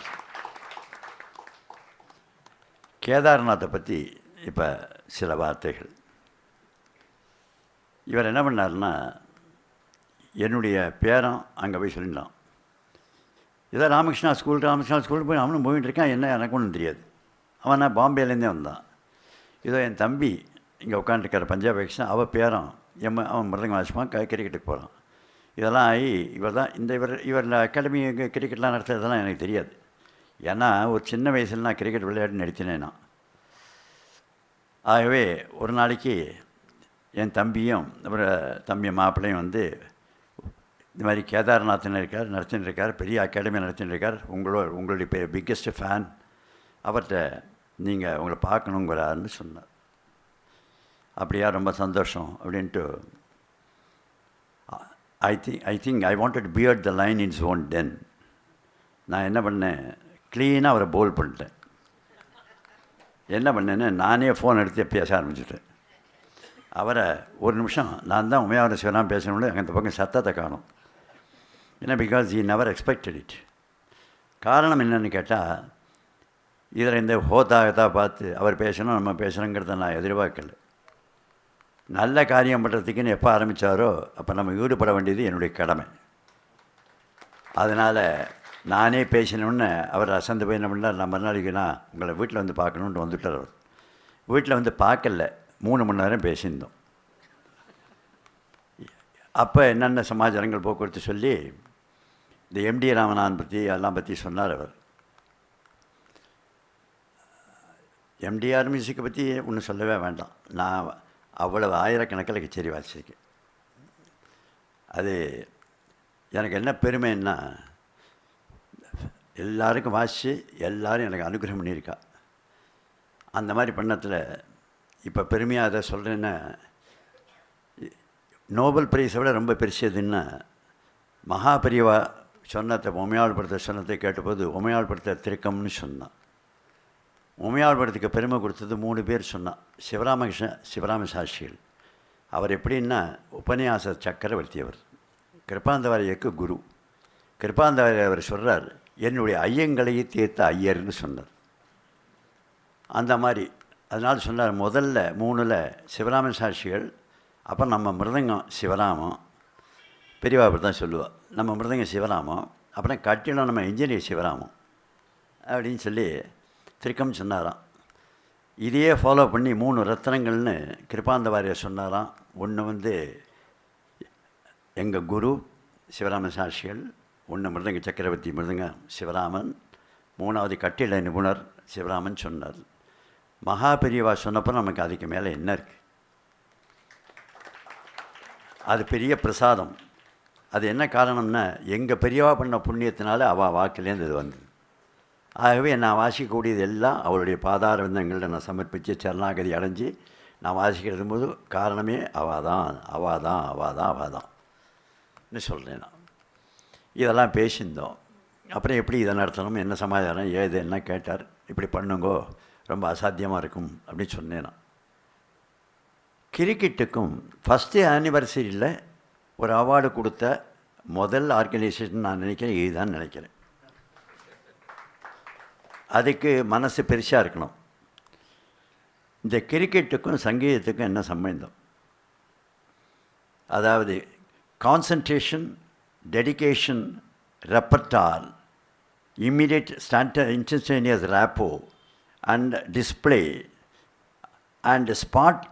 G: கேதார்நாத்தை பற்றி இப்போ சில வார்த்தைகள். இவர் என்ன பண்ணார்னா, என்னுடைய பேரன் அங்கே போய் சொல்லிட்டான், ஏதோ ராமகிருஷ்ணா ஸ்கூல் போய் அவனும் போயிட்டு இருக்கான், என்ன எனக்கு ஒன்றும் தெரியாது. அவன் பாம்பேலேருந்தே வந்தான். ஏதோ என் தம்பி இங்கே உட்காந்துருக்கார் பஞ்சாப் எக்ஷன், அவள் பேரன் அவன் மிருதங்க வாசிப்பான், கிரிக்கெட்டுக்கு போகிறான். இதெல்லாம் ஆகி இவர் அகாடமி கிரிக்கெட்லாம் நடத்துறதெல்லாம் எனக்கு தெரியாது. ஏன்னா ஒரு சின்ன வயசில் நான் கிரிக்கெட் விளையாட்டு நடத்தினேன் நான். ஆகவே ஒரு நாளைக்கு என் தம்பியும் அப்புறம் தம்பி மாப்பிள்ளையும் இந்த மாதிரி கேதார்நாத்னு நடத்தின்னு இருக்கார், பெரிய அகாடமி நடத்தின்னு இருக்கார், உங்களுடைய பிக்கெஸ்ட் ஃபேன், அவர்கிட்ட நீங்கள் உங்களை பார்க்கணுங்கிறாருன்னு சொன்னார். அப்படியா, ரொம்ப சந்தோஷம் அப்படின்ட்டு I think I wanted beard the line in's own ten. நான் என்ன பண்ணேன், க்ளீனாக அவரை போல் பண்ணிட்டேன். என்ன பண்ணேன்னு நானே ஃபோன் எடுத்து பேச ஆரம்பிச்சுட்டேன். அவரை ஒரு நிமிஷம் நான் தான் உமையாவரை சிவராம் பேசணும்னு அந்த பக்கம் சத்தத்தை காணும். ஏன்னா because he never expected it. காரணம் என்னென்னு கேட்டால், இதில் இந்த ஹோதாகத்தா பார்த்து அவர் பேசணும் நம்ம பேசணுங்கிறத நான் எதிர்பார்க்கல. நல்ல காரியம் பண்ணுறதுக்குன்னு எப்போ ஆரம்பித்தாரோ அப்போ நம்ம ஈடுபட வேண்டியது என்னுடைய கடமை. அதனால் நானே பேசணுன்னு அவர் அசந்து போய் என்ன பண்ணார், நான் மறுநாளைக்கு நான் உங்களை வீட்டில் பார்க்கணுன்ட்டு வந்துட்டார். அவர் வீட்டில் பார்க்கல, 3 மணி நேரம் பேசியிருந்தோம். அப்போ என்னென்ன சமாச்சாரங்கள் போக்குவரத்து சொல்லி இந்த எம்டி ராமநாதன் பற்றி எல்லாம் பற்றி சொன்னார் அவர். எம்டிஆர் மியூசிக்கை பற்றி ஒன்றும் சொல்லவே வேண்டாம். நான் அவ்வளவு ஆயிரக்கணக்கில் கச்சேரி வாசிச்சிருக்கேன். அது எனக்கு என்ன பெருமைன்னா, எல்லாருக்கும் வாசித்து எல்லோரும் எனக்கு அனுகிரகம் பண்ணியிருக்கா. அந்த மாதிரி பண்ணத்தில் இப்போ பெருமையாக அதை சொல்கிறேன்னா, நோபல் பிரைஸை விட ரொம்ப பெருசதுன்னா, மகாபெரிவா சொன்னத்தை உமையாள்படுத்த சொன்னதை கேட்டபோது உமையாள்படுத்த திருக்கம்னு சொன்னான். உமையாள்படுத்துக்கு பெருமை கொடுத்தது 3 பேர் சொன்னான். சிவராம சாஸ்திரிகள். அவர் எப்படின்னா உபன்யாச சக்கரவர்த்தி. அவர் கிருபாந்தவாரியருக்கு குரு. கிருபாந்தவாரியர் அவர் சொல்கிறார், என்னுடைய ஐயங்களையே தீர்த்த ஐயர்னு சொன்னார். அந்த மாதிரி அதனால் சொன்னார், முதல்ல 3ல் சிவராம சாஸ்திரிகள், அப்புறம் நம்ம மிருதங்கம் சிவராமம், பெரியவா அப்படி தான் சொல்லுவாள், நம்ம மிருதங்கம் சிவராமம், அப்புறம் கட்டிடம் நம்ம இன்ஜினியர் சிவராமம் அப்படின்னு சொல்லி திருக்கம் சொன்னாராம். இதையே ஃபாலோ பண்ணி 3 ரத்னங்கள்னு கிருபாந்தவாரியர் சொன்னாராம். ஒன்று எங்கள் குரு சிவராம சாஸ்திரிகள், ஒன்று மிருதங்க சக்கரவர்த்தி மிருதங்க சிவராமன், 3வது கட்டிட நிபுணர் சிவராமன் சொன்னார். மகா பெரியவா சொன்னப்போ நமக்கு அதுக்கு மேலே என்ன இருக்குது? அது பெரிய பிரசாதம். அது என்ன காரணம்னா, எங்கள் பெரியவா பண்ண புண்ணியத்தினால அவள் வாக்கிலேருந்து இது வந்தது. ஆகவே நான் வாசிக்கக்கூடியது எல்லாம் அவளுடைய பாதார விந்தங்களில் நான் சமர்ப்பித்து சரணாகதி அடைஞ்சு நான் வாசிக்கிறது போது காரணமே அவாதான்னு சொல்கிறேன் நான். இதெல்லாம் பேசியிருந்தோம். அப்புறம் எப்படி இதை நடத்தணும், என்ன சமாச்சாரம், ஏது என்ன கேட்டார். இப்படி பண்ணுங்கோ, ரொம்ப அசாத்தியமாக இருக்கும் அப்படின்னு சொன்னேன் நான். கிரிக்கெட்டுக்கும் ஃபஸ்ட்டு ஆனிவர்சரியில் ஒரு அவார்டு கொடுத்த முதல் ஆர்கனைசேஷன் நான் நினைக்கிறேன் இதுதான் நினைக்கிறேன். அதுக்கு மனசு பெருசாக இருக்கணும். இந்த கிரிக்கெட்டுக்கும் சங்கீதத்துக்கும் என்ன சம்பந்தம்? அதாவது concentration, dedication, repertoire, immediate instantaneous rapport and display and spot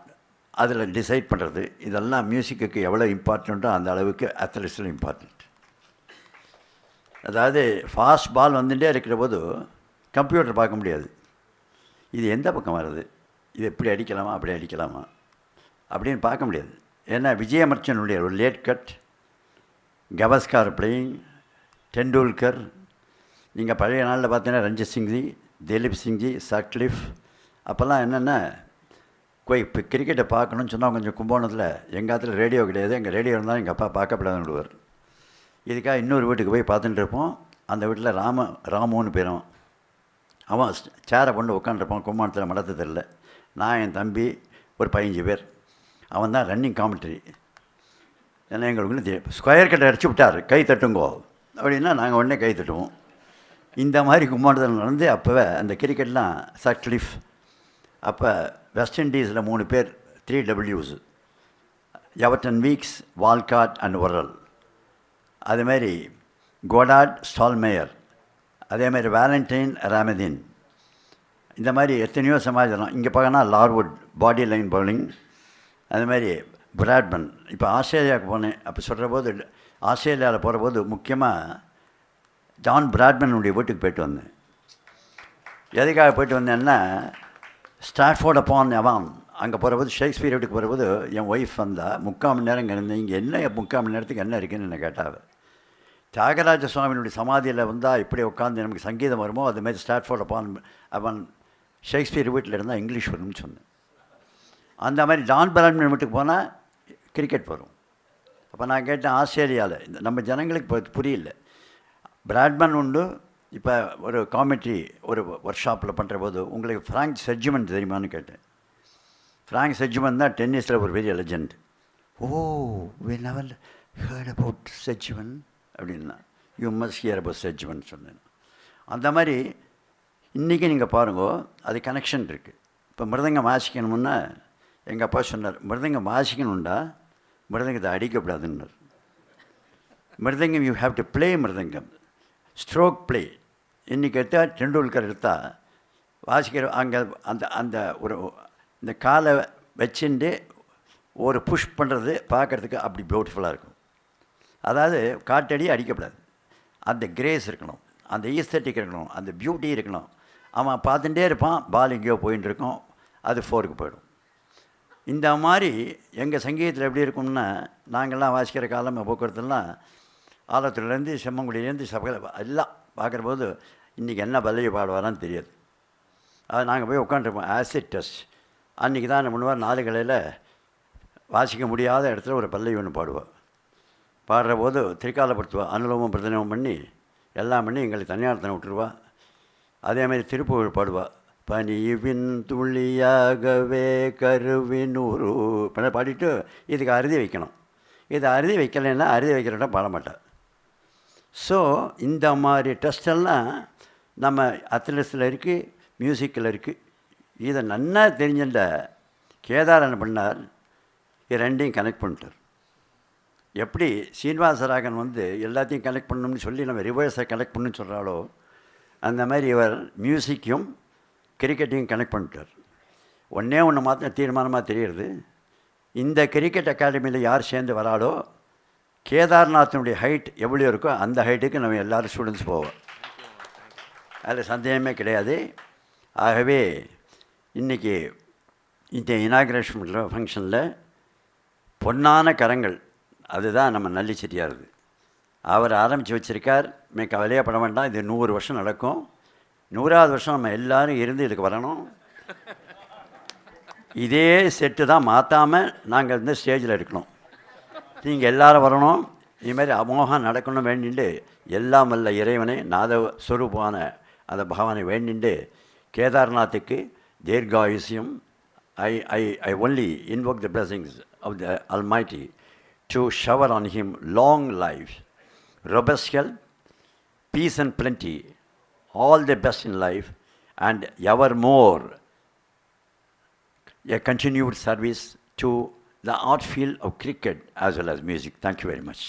G: அதில் டிசைட் பண்ணுறது, இதெல்லாம் மியூசிக்கு எவ்வளோ இம்பார்ட்டண்ட்டோ அந்த அளவுக்கு அத்லெட்ஸில் இம்பார்ட்டண்ட். அதாவது ஃபாஸ்ட் பால் வந்துட்டே இருக்கிற போது கம்ப்யூட்டர் பார்க்க முடியாது, இது எந்த பக்கம் வருது, இது எப்படி அடிக்கலாமா அப்படி அடிக்கலாமா அப்படின்னு பார்க்க முடியாது. ஏன்னா விஜயமர்ச்சனுடைய ஒரு லேட் கட், கவஸ்கார் பிளேயிங், டெண்டுல்கர், நீங்கள் பழைய நாளில் பார்த்தீங்கன்னா ரஞ்சித் சிங்ஜி, திலீப் சிங்ஜி, சட்லிஃப், அப்போல்லாம் என்னென்ன இப்போ கிரிக்கெட்டை பார்க்கணுன்னு சொன்னால் கொஞ்சம் கும்போணத்தில் எங்கள் ஆற்றுல ரேடியோ கிடையாது, எங்கள் ரேடியோ இருந்தாலும் எங்கள் அப்பா பார்க்கப்படாதுன்னு விடுவார். இதுக்காக இன்னொரு வீட்டுக்கு போய் பார்த்துட்டு இருப்போம். அந்த வீட்டில் ராமுன்னு பேரும், அவன் சேரை கொண்டு உட்காந்துருப்பான் கும்போணத்தில் மடத்து தெரியல. நான் என் தம்பி ஒரு 15 பேர், அவன் தான் ரன்னிங் காமெண்ட்ரி. ஏன்னா எங்களுக்கு ஸ்கொயர் கட்டை அடிச்சு விட்டார், கை தட்டுங்கோ அப்படின்னா நாங்கள் உடனே கை தட்டுவோம். இந்த மாதிரி கும்போணத்தில் நடந்து அப்போவே அந்த கிரிக்கெட்லாம் சட்லிஃப், அப்போ வெஸ்ட் இண்டீஸில் 3 பேர் 3 Ws, Everton Weekes, Walcott and Worrell, அதேமாதிரி கோடாட், ஸ்டால்மேயர், அதேமாதிரி வேலண்டைன், ராமதீன், இந்த மாதிரி எத்தனையோ சமாஜம். இங்கே பார்க்கணும் லார்வுட், பாடி லைன் பவுலிங், அதுமாதிரி பிராட்மன். இப்போ ஆஸ்திரேலியாவுக்கு போனேன், அப்போ சொல்கிற போது ஆஸ்திரேலியாவில் போகிற போது முக்கியமாக ஜான் பிராட்மனுடைய வீட்டுக்கு போய்ட்டு வந்தேன். எதுக்காக போய்ட்டு வந்தேன்னா ஸ்டாட்ஃபோர்ட் அப்பான் அவன் அங்கே போகிற போது ஷேக்ஸ்பியர் வீட்டுக்கு போகிற போது என் ஒய்ஃப் வந்தால் 3/4 மணி நேரம் இங்கே இருந்தேன். இங்கே என்ன 3/4 மணி நேரத்துக்கு என்ன இருக்குதுன்னு என்ன கேட்டாள். தியாகராஜ சுவாமியினுடைய சமாதியில் வந்தால் இப்படி உட்காந்து நமக்கு சங்கீதம் வருமோ அதுமாதிரி ஸ்டாட்ஃபோர்ட் அப்பான் அவன் ஷேக்ஸ்பியர் வீட்டில் இருந்தால் இங்கிலீஷ் வரும்னு சொன்னேன். அந்த மாதிரி ஜான் பிராட்மன் வீட்டுக்கு போனால் கிரிக்கெட் வரும். அப்போ நான் கேட்டேன் ஆஸ்திரேலியாவில் இந்த நம்ம ஜனங்களுக்கு இப்போ புரியல. பிராட்மன் உண்டு. இப்போ ஒரு காமெட்ரி ஒரு ஒர்க் ஷாப்பில் பண்ணுற போது உங்களுக்கு ஃப்ராங்க் செட்ஜ்மன் தெரியுமான்னு கேட்டேன். ஃப்ராங்க் செட்ஜ்மன் தான் டென்னிஸில் ஒரு பெரிய legend. Oh we never heard about Sedgman அப்படின்னா, you must hear about Sedgman சொன்னேன். அந்த மாதிரி இன்றைக்கி நீங்கள் பாருங்கோ, அது கனெக்ஷன் இருக்குது. இப்போ மிருதங்கம் வாசிக்கணும்னா எங்கள் அப்பா சொன்னார், மிருதங்கம் வாசிக்கணுண்டா மிருதங்கத்தை அடிக்கப்படாதுன்னார். Mridangam you have to play mridangam, stroke play. இன்றைக்கி எடுத்தால் டெண்டுல்கர் எடுத்தால் வாசிக்கிற அங்கே அந்த அந்த ஒரு இந்த காலை வச்சுட்டு ஒரு புஷ் பண்ணுறது பார்க்குறதுக்கு அப்படி பியூட்டிஃபுல்லாக இருக்கும். அதாவது காட்டடி அடிக்கப்படாது, அந்த கிரேஸ் இருக்கணும், அந்த ஈஸ்தட்டிக் இருக்கணும், அந்த பியூட்டி இருக்கணும். அவன் பார்த்துட்டே இருப்பான், பால் எங்கேயோ போயின்னு இருக்கும், அது 4க்கு போயிடும். இந்த மாதிரி எங்கள் சங்கீதத்தில் எப்படி இருக்கும்னா, நாங்கள்லாம் வாசிக்கிற காலம் போக்குவரத்துலாம் ஆலத்தூர்லேருந்து செம்மங்குடியிலேருந்து எல்லாம் பார்க்குற போது இன்றைக்கி என்ன பல்லவி பாடுவாரான்னு தெரியாது. அது நாங்கள் போய் உட்காந்துருப்போம் ஆசிட் டெஸ்ட். அன்றைக்கி தான் என்ன பண்ணுவார், 4 கலையில் வாசிக்க முடியாத இடத்துல ஒரு பல்லவி ஒன்று பாடுவாள். பாடுற போது திரிகாலப்படுத்துவா, அனுலோமம் பிரதனமும் பண்ணி எல்லாம் பண்ணி எங்களுக்கு தனியார்த்தனை விட்டுருவா. அதேமாதிரி திருப்புகழ் பாடுவாள். பனிவின் துளியாகவே கருவினூறு பாடிட்டு இதுக்கு அறுதி வைக்கணும். இதை அறுதி வைக்கலைன்னா அறுதி வைக்கிறோன்னா பாட மாட்டாள். ஸோ இந்த மாதிரி டெஸ்டெல்லாம் நம்ம அத்லெட்ஸில் இருக்குது, மியூசிக்கில் இருக்குது. இதை நன்னா தெரிஞ்சுட்ட கேதார் என்ன பண்ணார், இது ரெண்டையும் கனெக்ட் பண்ணிட்டார். எப்படி ஸ்ரீனிவாசராகவன் வந்து எல்லாத்தையும் கனெக்ட் பண்ணணும்னு சொல்லி நம்ம ரிவர்ஸை கனெக்ட் பண்ணணும்னு சொல்கிறாலோ, அந்த மாதிரி இவர் மியூசிக்கையும் கிரிக்கெட்டையும் கனெக்ட் பண்ணிட்டார். ஒன்று மாத்திரம் தீர்மானமாக தெரியுது, இந்த கிரிக்கெட் அகாடமியில் யார் சேர்ந்து வராளோ கேதார்நாத்தினுடைய ஹைட் எவ்வளோ இருக்கோ அந்த ஹைட்டுக்கு நம்ம எல்லோரும் ஸ்டூடெண்ட்ஸ் போவோம், அதில் சந்தேகமே கிடையாது. ஆகவே இன்றைக்கி இந்த இனாகுரேஷன் ஃபங்க்ஷனில் பொன்னான கரங்கள், அதுதான் நம்ம நல்லி செட்டியார். அவர் ஆரம்பித்து வச்சுருக்கார். கவலையே பட வேண்டாம், இது 100 வருஷம் நடக்கும். 100வது வருஷம் நம்ம எல்லோரும் இருந்து இதுக்கு வரணும். இதே செட்டு தான் மாற்றாமல் நாங்கள் வந்து ஸ்டேஜில் இருக்கணும். நீங்கள் எல்லோரும் வரணும். இதுமாதிரி அமோகம் நடக்கணும் வேண்டிட்டு எல்லாம் வல்ல இறைவனை நாத ஸ்வரூபான அந்த பகவானை வேண்டிட்டு கேதார்நாத்துக்கு தீர்காயுசியம். I only invoke the blessings of the Almighty to shower on him long life, robust health, peace and plenty, all the best in life, and evermore a continued service to the art field of cricket as well as music. Thank you very much.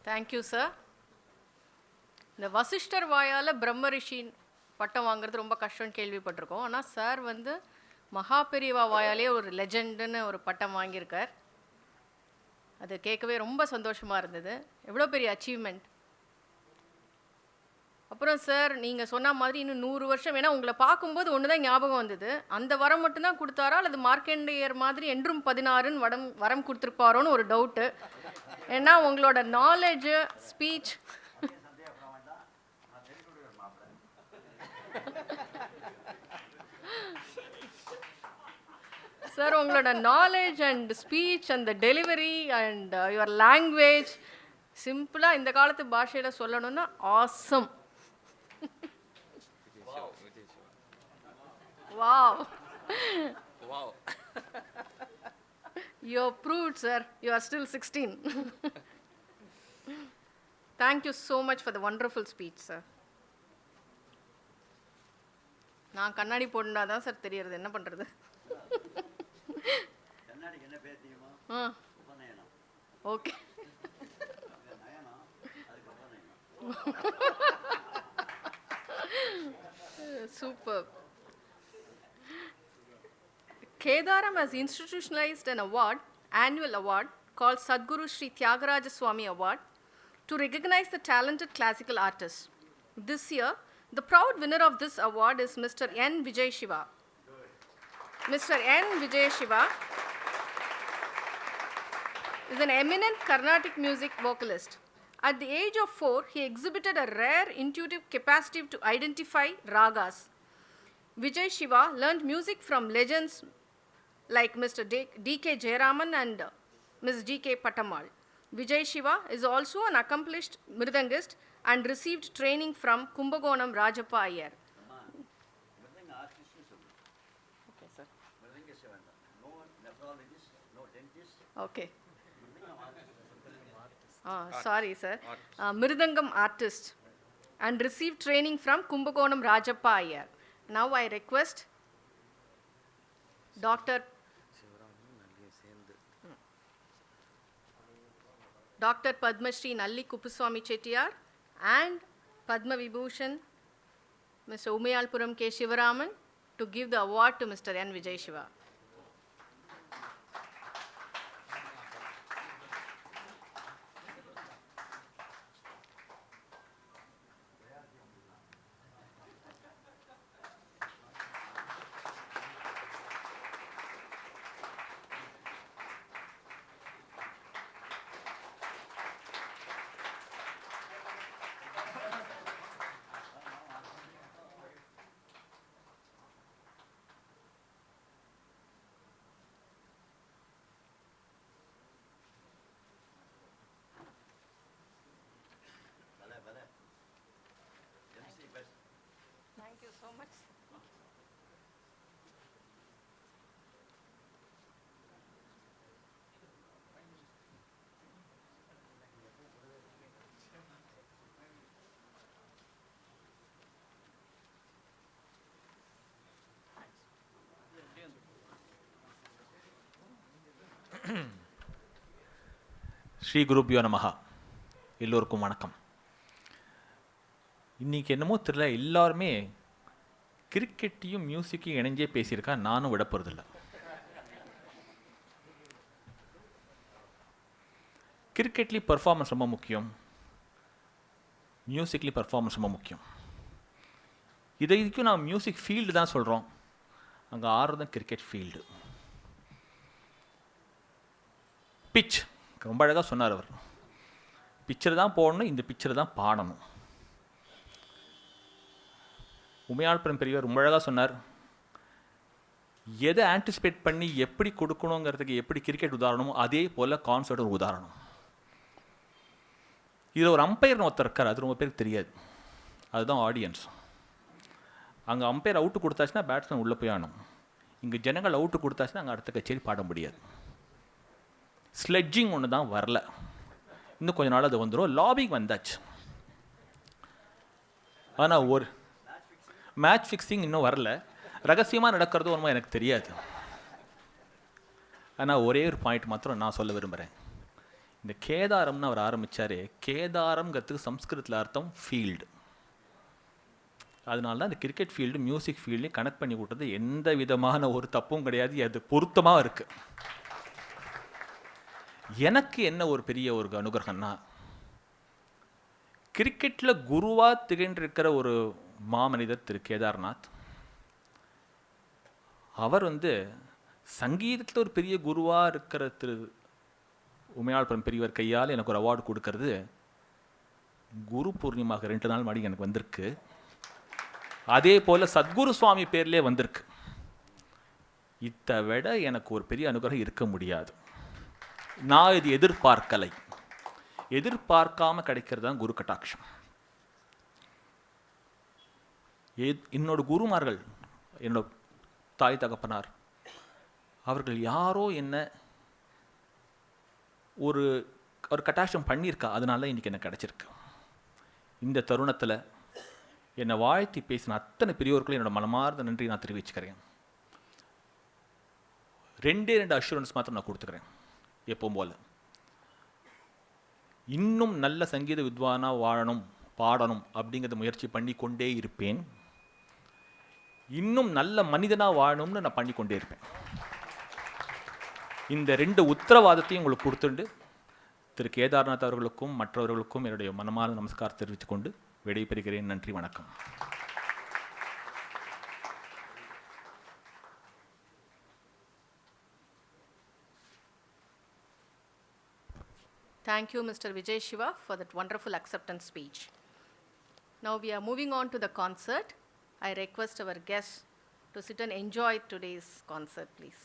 A: Thank you sir. இந்த வசிஷ்டர் வாயால் பிரம்மரிஷின் பட்டம் வாங்குறது ரொம்ப கஷ்டம்னு கேள்விப்பட்டிருக்கோம். ஆனால் சார் வந்து மகாபெரிவா வாயாலே ஒரு லெஜெண்டுன்னு ஒரு பட்டம் வாங்கியிருக்கார். அது கேட்கவே ரொம்ப சந்தோஷமாக இருந்தது. எவ்வளோ பெரிய அச்சீவ்மெண்ட். அப்புறம் சார் நீங்கள் சொன்ன மாதிரி இன்னும் 100 வருஷம், ஏன்னா உங்களை பார்க்கும்போது ஒன்று தான் ஞாபகம் வந்தது, அந்த வரம் மட்டும்தான் கொடுத்தாரா அல்லது மார்க்கண்டேயர் மாதிரி என்றும் 16ன்னு வரம் கொடுத்துருப்பாரோன்னு ஒரு டவுட்டு. ஏன்னா உங்களோட நாலேஜு, ஸ்பீச் சார், உங்களோட knowledge and speech and delivery and your language சிம்பிளாக இந்த காலத்து பாஷையில் சொல்லணும்னா awesome. Wow.
B: Wow.
A: You're proved, sir. You are still 16. Thank you so much for the wonderful speech, sir. நான் கண்ணாடி போடுனா தான் சார் தெரியறது, என்ன பண்ணுறது. Okay. Superb. Kedaram has institutionalized an award, annual award, called Sadguru Sri Tyagaraja Swami Award to recognize the talented classical artists. This year, the proud winner of this award is Mr. N. Vijay Shiva. Mr. N. Vijay Shiva is an eminent Carnatic music vocalist. At the age of 4, he exhibited a rare intuitive capacity to identify ragas. Vijay Shiva learned music from legends like Mr. D.K. Jayaraman and Ms. G.K. Patamal. Vijay Shiva is also an accomplished mridangist and received training from Kumbakonam Rajappa Iyer. Okay, sir.
G: No nephrologist, no dentist.
A: Okay. Sorry, sir. Mridangam artist and received training from Kumbakonam Rajappa Iyer. Now I request Dr. Padma Shri Nalli Kuppuswamy Chettiar and Padma Vibhushan Mr. Umayalpuram K.Sivaraman to give the award to Mr. N. Vijay Shiva. Thank you so much.
H: Shri குருபியோ நமஹா. எல்லோருக்கும் வணக்கம். இன்றைக்கி என்னமோ தெரியல, எல்லாருமே கிரிக்கெட்டையும் மியூசிக்கையும் இணைஞ்சே பேசியிருக்கா. நானும் விட போகிறதில்ல. கிரிக்கெட்லேயும் பர்ஃபார்மன்ஸ் ரொம்ப முக்கியம், மியூசிக்லேயும் பர்ஃபார்மன்ஸ் ரொம்ப முக்கியம். இதுக்கும் நான் மியூசிக் ஃபீல்டு தான் சொல்கிறோம், அங்கே ஆடுறது தான் கிரிக்கெட் ஃபீல்டு. பிச் ரொம்ப அழகாக சொன்னார் அவர். பிக்சர் தான் போடணும், இந்த பிக்சர் தான் பாடணும். உமையாள்புரம் பெரியவர் ரொம்ப அழகாக சொன்னார், எதை ஆன்டிசிபேட் பண்ணி எப்படி கொடுக்கணுங்கிறதுக்கு எப்படி கிரிக்கெட் உதாரணமோ அதே போல் கான்சர்ட் ஒரு உதாரணம். இதில் ஒரு அம்பையர்னு ஒருத்தர் இருக்கார், அது ரொம்ப பேருக்கு தெரியாது. அதுதான் ஆடியன்ஸ். அங்கே அம்பையர் அவுட்டு கொடுத்தாச்சுன்னா பேட்ஸ்மேன் உள்ளே போய் ஆகணும். இங்கே ஜனங்கள் அவுட்டு கொடுத்தாச்சுன்னா அங்கே அடுத்த கச்சேரி பாட முடியாது. ஸ்லெட்ஜிங் ஒன்று தான் வரல, இன்னும் கொஞ்ச நாள் அது வந்துடும். லாபிங் வந்தாச்சு, ஆனால் ஒரு மேட்ச் ஃபிக்ஸிங் இன்னும் வரல. ரகசியமாக நடக்கிறது ஒன்றுமா எனக்கு தெரியாது. ஆனால் ஒரே ஒரு பாயிண்ட் மாத்திரம் நான் சொல்ல விரும்புகிறேன். இந்த கேதாரம்னு அவர் ஆரம்பித்தார். கேதாரம்ங்கிறதுக்கு சம்ஸ்கிருதத்தில் அர்த்தம் ஃபீல்டு. அதனால தான் இந்த கிரிக்கெட் ஃபீல்டு மியூசிக் ஃபீல்டையும் கனெக்ட் பண்ணி விட்டது எந்த விதமான ஒரு தப்பும் கிடையாது. அது பொருத்தமாக இருக்குது. எனக்கு என்ன ஒரு பெரிய ஒரு அனுகிரகம்னா, கிரிக்கெட்டில் குருவாக திகழ்ந்திருக்கிற ஒரு மாமனிதர் திரு கேதார்நாத், அவர் சங்கீதத்தில் ஒரு பெரிய குருவாக இருக்கிற திரு உமையாள்புரம் பெரியவர் கையால் எனக்கு ஒரு அவார்டு கொடுக்கறது குரு பூர்ணிமாக 2 நாள் முன்னாடி எனக்கு வந்திருக்கு. அதே போல் சத்குரு சுவாமி பேர்லேயே வந்திருக்கு. இதை விட எனக்கு ஒரு பெரிய அனுகிரகம் இருக்க முடியாது. நான் இது எதிர்பார்க்கலை. எதிர்பார்க்காம கிடைக்கிறது தான் குரு கட்டாட்சம். என்னோட குருமார்கள், என்னோட தாய் தகப்பனார், அவர்கள் யாரோ என்ன ஒரு கட்டாட்சம் பண்ணியிருக்கா, அதனால இன்னைக்கு எனக்கு கிடைச்சிருக்கு. இந்த தருணத்தில் என்னை வாழ்த்தி பேசின அத்தனை பெரியோர்களும் என்னோட மனமார்ந்த நன்றி நான் தெரிவிச்சுக்கிறேன். 2 அஷூரன்ஸ் மாத்திரம் நான் கொடுத்துக்கிறேன். எப்பவும் போல இன்னும் நல்ல சங்கீத வித்வானாக வாழணும், பாடணும் அப்படிங்கிறத முயற்சி பண்ணி கொண்டே இருப்பேன். இன்னும் நல்ல மனிதனாக வாழணும்னு நான் பண்ணிக்கொண்டே இருப்பேன். இந்த 2 உத்தரவாதத்தையும் உங்களுக்கு கொடுத்துண்டு திரு கேதார்நாத் அவர்களுக்கும் மற்றவர்களுக்கும் என்னுடைய மனமார்ந்த நமஸ்காரம் தெரிவித்துக் கொண்டு விடைபெறுகிறேன். நன்றி, வணக்கம்.
A: Thank you, Mr. Vijay Shiva, for that wonderful acceptance speech. Now we are moving on to the concert. I request our guests to sit and enjoy today's concert, please.